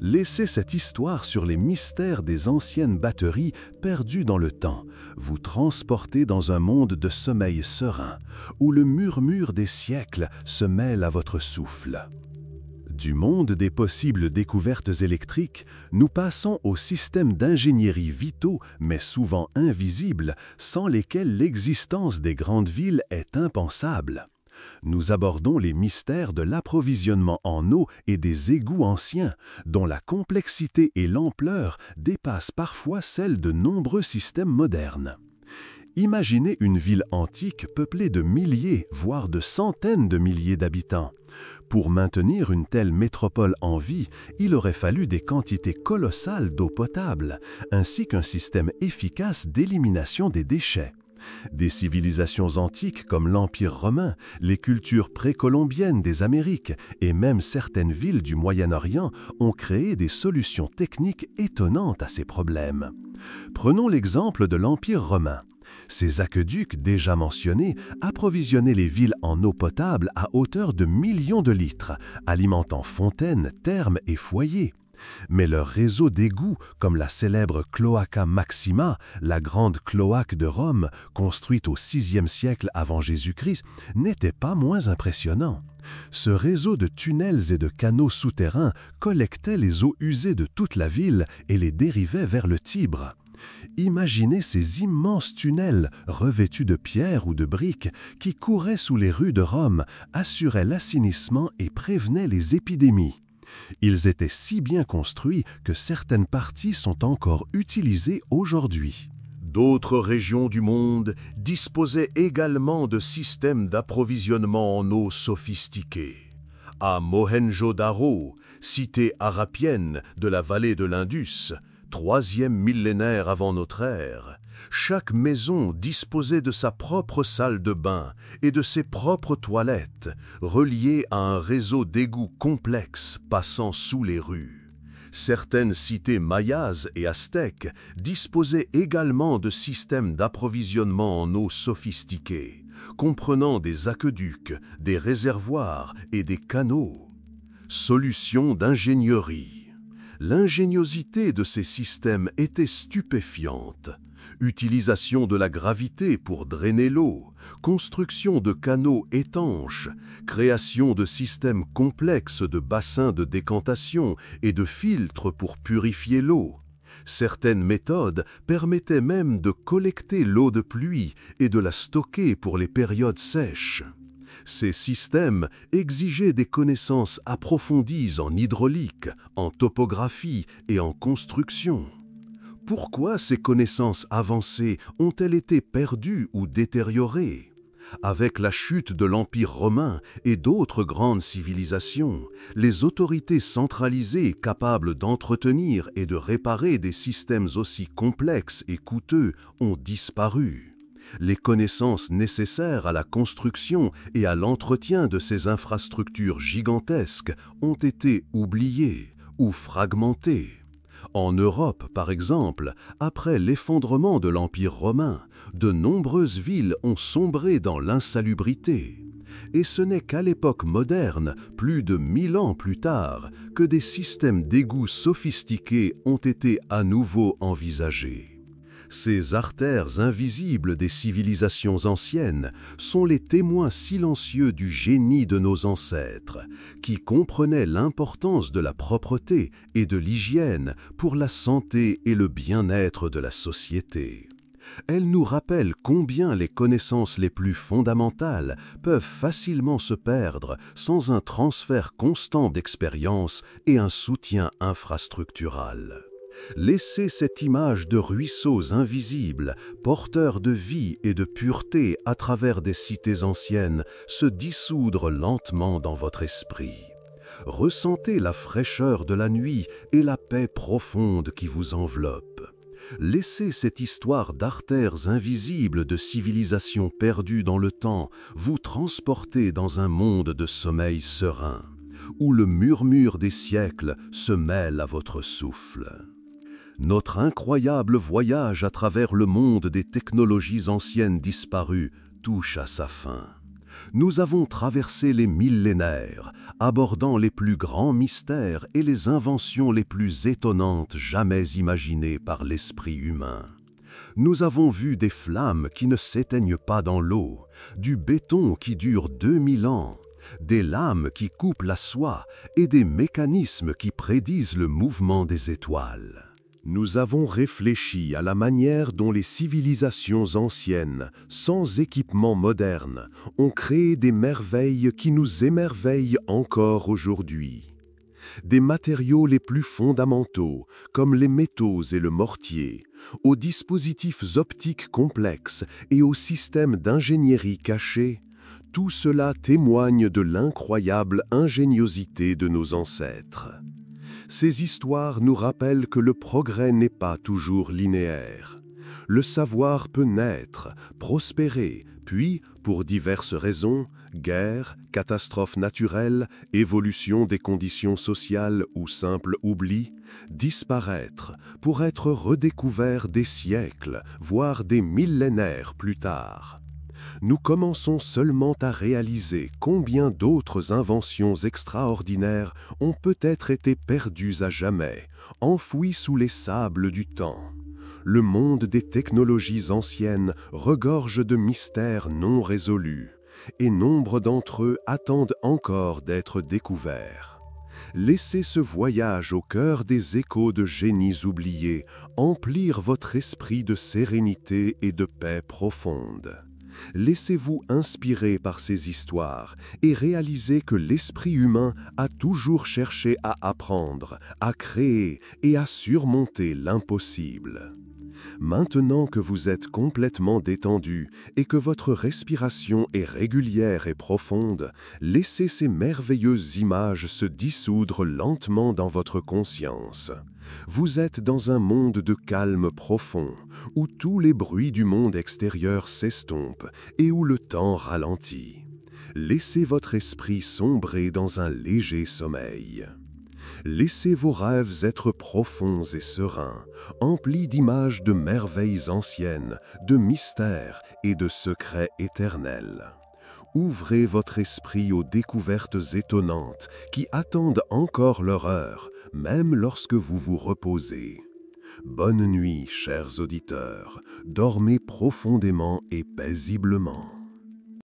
Laissez cette histoire sur les mystères des anciennes batteries perdues dans le temps vous transporter dans un monde de sommeil serein, où le murmure des siècles se mêle à votre souffle. Du monde des possibles découvertes électriques, nous passons aux systèmes d'ingénierie vitaux, mais souvent invisibles, sans lesquels l'existence des grandes villes est impensable. Nous abordons les mystères de l'approvisionnement en eau et des égouts anciens, dont la complexité et l'ampleur dépassent parfois celles de nombreux systèmes modernes. Imaginez une ville antique peuplée de milliers, voire de centaines de milliers d'habitants. Pour maintenir une telle métropole en vie, il aurait fallu des quantités colossales d'eau potable, ainsi qu'un système efficace d'élimination des déchets. Des civilisations antiques comme l'Empire romain, les cultures précolombiennes des Amériques et même certaines villes du Moyen-Orient ont créé des solutions techniques étonnantes à ces problèmes. Prenons l'exemple de l'Empire romain. Ces aqueducs déjà mentionnés approvisionnaient les villes en eau potable à hauteur de millions de litres, alimentant fontaines, thermes et foyers. Mais leur réseau d'égouts, comme la célèbre Cloaca Maxima, la grande cloaque de Rome, construite au VIe siècle avant Jésus-Christ, n'était pas moins impressionnant. Ce réseau de tunnels et de canaux souterrains collectait les eaux usées de toute la ville et les dérivait vers le Tibre. Imaginez ces immenses tunnels revêtus de pierres ou de briques qui couraient sous les rues de Rome, assuraient l'assainissement et prévenaient les épidémies. Ils étaient si bien construits que certaines parties sont encore utilisées aujourd'hui. D'autres régions du monde disposaient également de systèmes d'approvisionnement en eau sophistiqués. À Mohenjo-Daro, cité harapienne de la vallée de l'Indus, 3e millénaire avant notre ère, chaque maison disposait de sa propre salle de bain et de ses propres toilettes, reliées à un réseau d'égouts complexes passant sous les rues. Certaines cités mayas et aztèques disposaient également de systèmes d'approvisionnement en eau sophistiqués, comprenant des aqueducs, des réservoirs et des canaux. Solution d'ingénierie. L'ingéniosité de ces systèmes était stupéfiante. Utilisation de la gravité pour drainer l'eau, construction de canaux étanches, création de systèmes complexes de bassins de décantation et de filtres pour purifier l'eau. Certaines méthodes permettaient même de collecter l'eau de pluie et de la stocker pour les périodes sèches. Ces systèmes exigeaient des connaissances approfondies en hydraulique, en topographie et en construction. Pourquoi ces connaissances avancées ont-elles été perdues ou détériorées? Avec la chute de l'Empire romain et d'autres grandes civilisations, les autorités centralisées capables d'entretenir et de réparer des systèmes aussi complexes et coûteux ont disparu. Les connaissances nécessaires à la construction et à l'entretien de ces infrastructures gigantesques ont été oubliées ou fragmentées. En Europe, par exemple, après l'effondrement de l'Empire romain, de nombreuses villes ont sombré dans l'insalubrité. Et ce n'est qu'à l'époque moderne, plus de 1000 ans plus tard, que des systèmes d'égouts sophistiqués ont été à nouveau envisagés. Ces artères invisibles des civilisations anciennes sont les témoins silencieux du génie de nos ancêtres, qui comprenaient l'importance de la propreté et de l'hygiène pour la santé et le bien-être de la société. Elles nous rappellent combien les connaissances les plus fondamentales peuvent facilement se perdre sans un transfert constant d'expérience et un soutien infrastructural. Laissez cette image de ruisseaux invisibles, porteurs de vie et de pureté à travers des cités anciennes, se dissoudre lentement dans votre esprit. Ressentez la fraîcheur de la nuit et la paix profonde qui vous enveloppe. Laissez cette histoire d'artères invisibles de civilisations perdues dans le temps vous transporter dans un monde de sommeil serein, où le murmure des siècles se mêle à votre souffle. Notre incroyable voyage à travers le monde des technologies anciennes disparues touche à sa fin. Nous avons traversé les millénaires, abordant les plus grands mystères et les inventions les plus étonnantes jamais imaginées par l'esprit humain. Nous avons vu des flammes qui ne s'éteignent pas dans l'eau, du béton qui dure 2000 ans, des lames qui coupent la soie et des mécanismes qui prédisent le mouvement des étoiles. Nous avons réfléchi à la manière dont les civilisations anciennes, sans équipement moderne, ont créé des merveilles qui nous émerveillent encore aujourd'hui. Des matériaux les plus fondamentaux, comme les métaux et le mortier, aux dispositifs optiques complexes et aux systèmes d'ingénierie cachés, tout cela témoigne de l'incroyable ingéniosité de nos ancêtres. Ces histoires nous rappellent que le progrès n'est pas toujours linéaire. Le savoir peut naître, prospérer, puis, pour diverses raisons, guerre, catastrophes naturelles, évolution des conditions sociales ou simple oubli, disparaître pour être redécouvert des siècles, voire des millénaires plus tard. Nous commençons seulement à réaliser combien d'autres inventions extraordinaires ont peut-être été perdues à jamais, enfouies sous les sables du temps. Le monde des technologies anciennes regorge de mystères non résolus, et nombre d'entre eux attendent encore d'être découverts. Laissez ce voyage au cœur des échos de génies oubliés emplir votre esprit de sérénité et de paix profonde. Laissez-vous inspirer par ces histoires et réalisez que l'esprit humain a toujours cherché à apprendre, à créer et à surmonter l'impossible. Maintenant que vous êtes complètement détendu et que votre respiration est régulière et profonde, laissez ces merveilleuses images se dissoudre lentement dans votre conscience. Vous êtes dans un monde de calme profond, où tous les bruits du monde extérieur s'estompent et où le temps ralentit. Laissez votre esprit sombrer dans un léger sommeil. Laissez vos rêves être profonds et sereins, emplis d'images de merveilles anciennes, de mystères et de secrets éternels. Ouvrez votre esprit aux découvertes étonnantes qui attendent encore leur heure, même lorsque vous vous reposez. Bonne nuit, chers auditeurs, dormez profondément et paisiblement.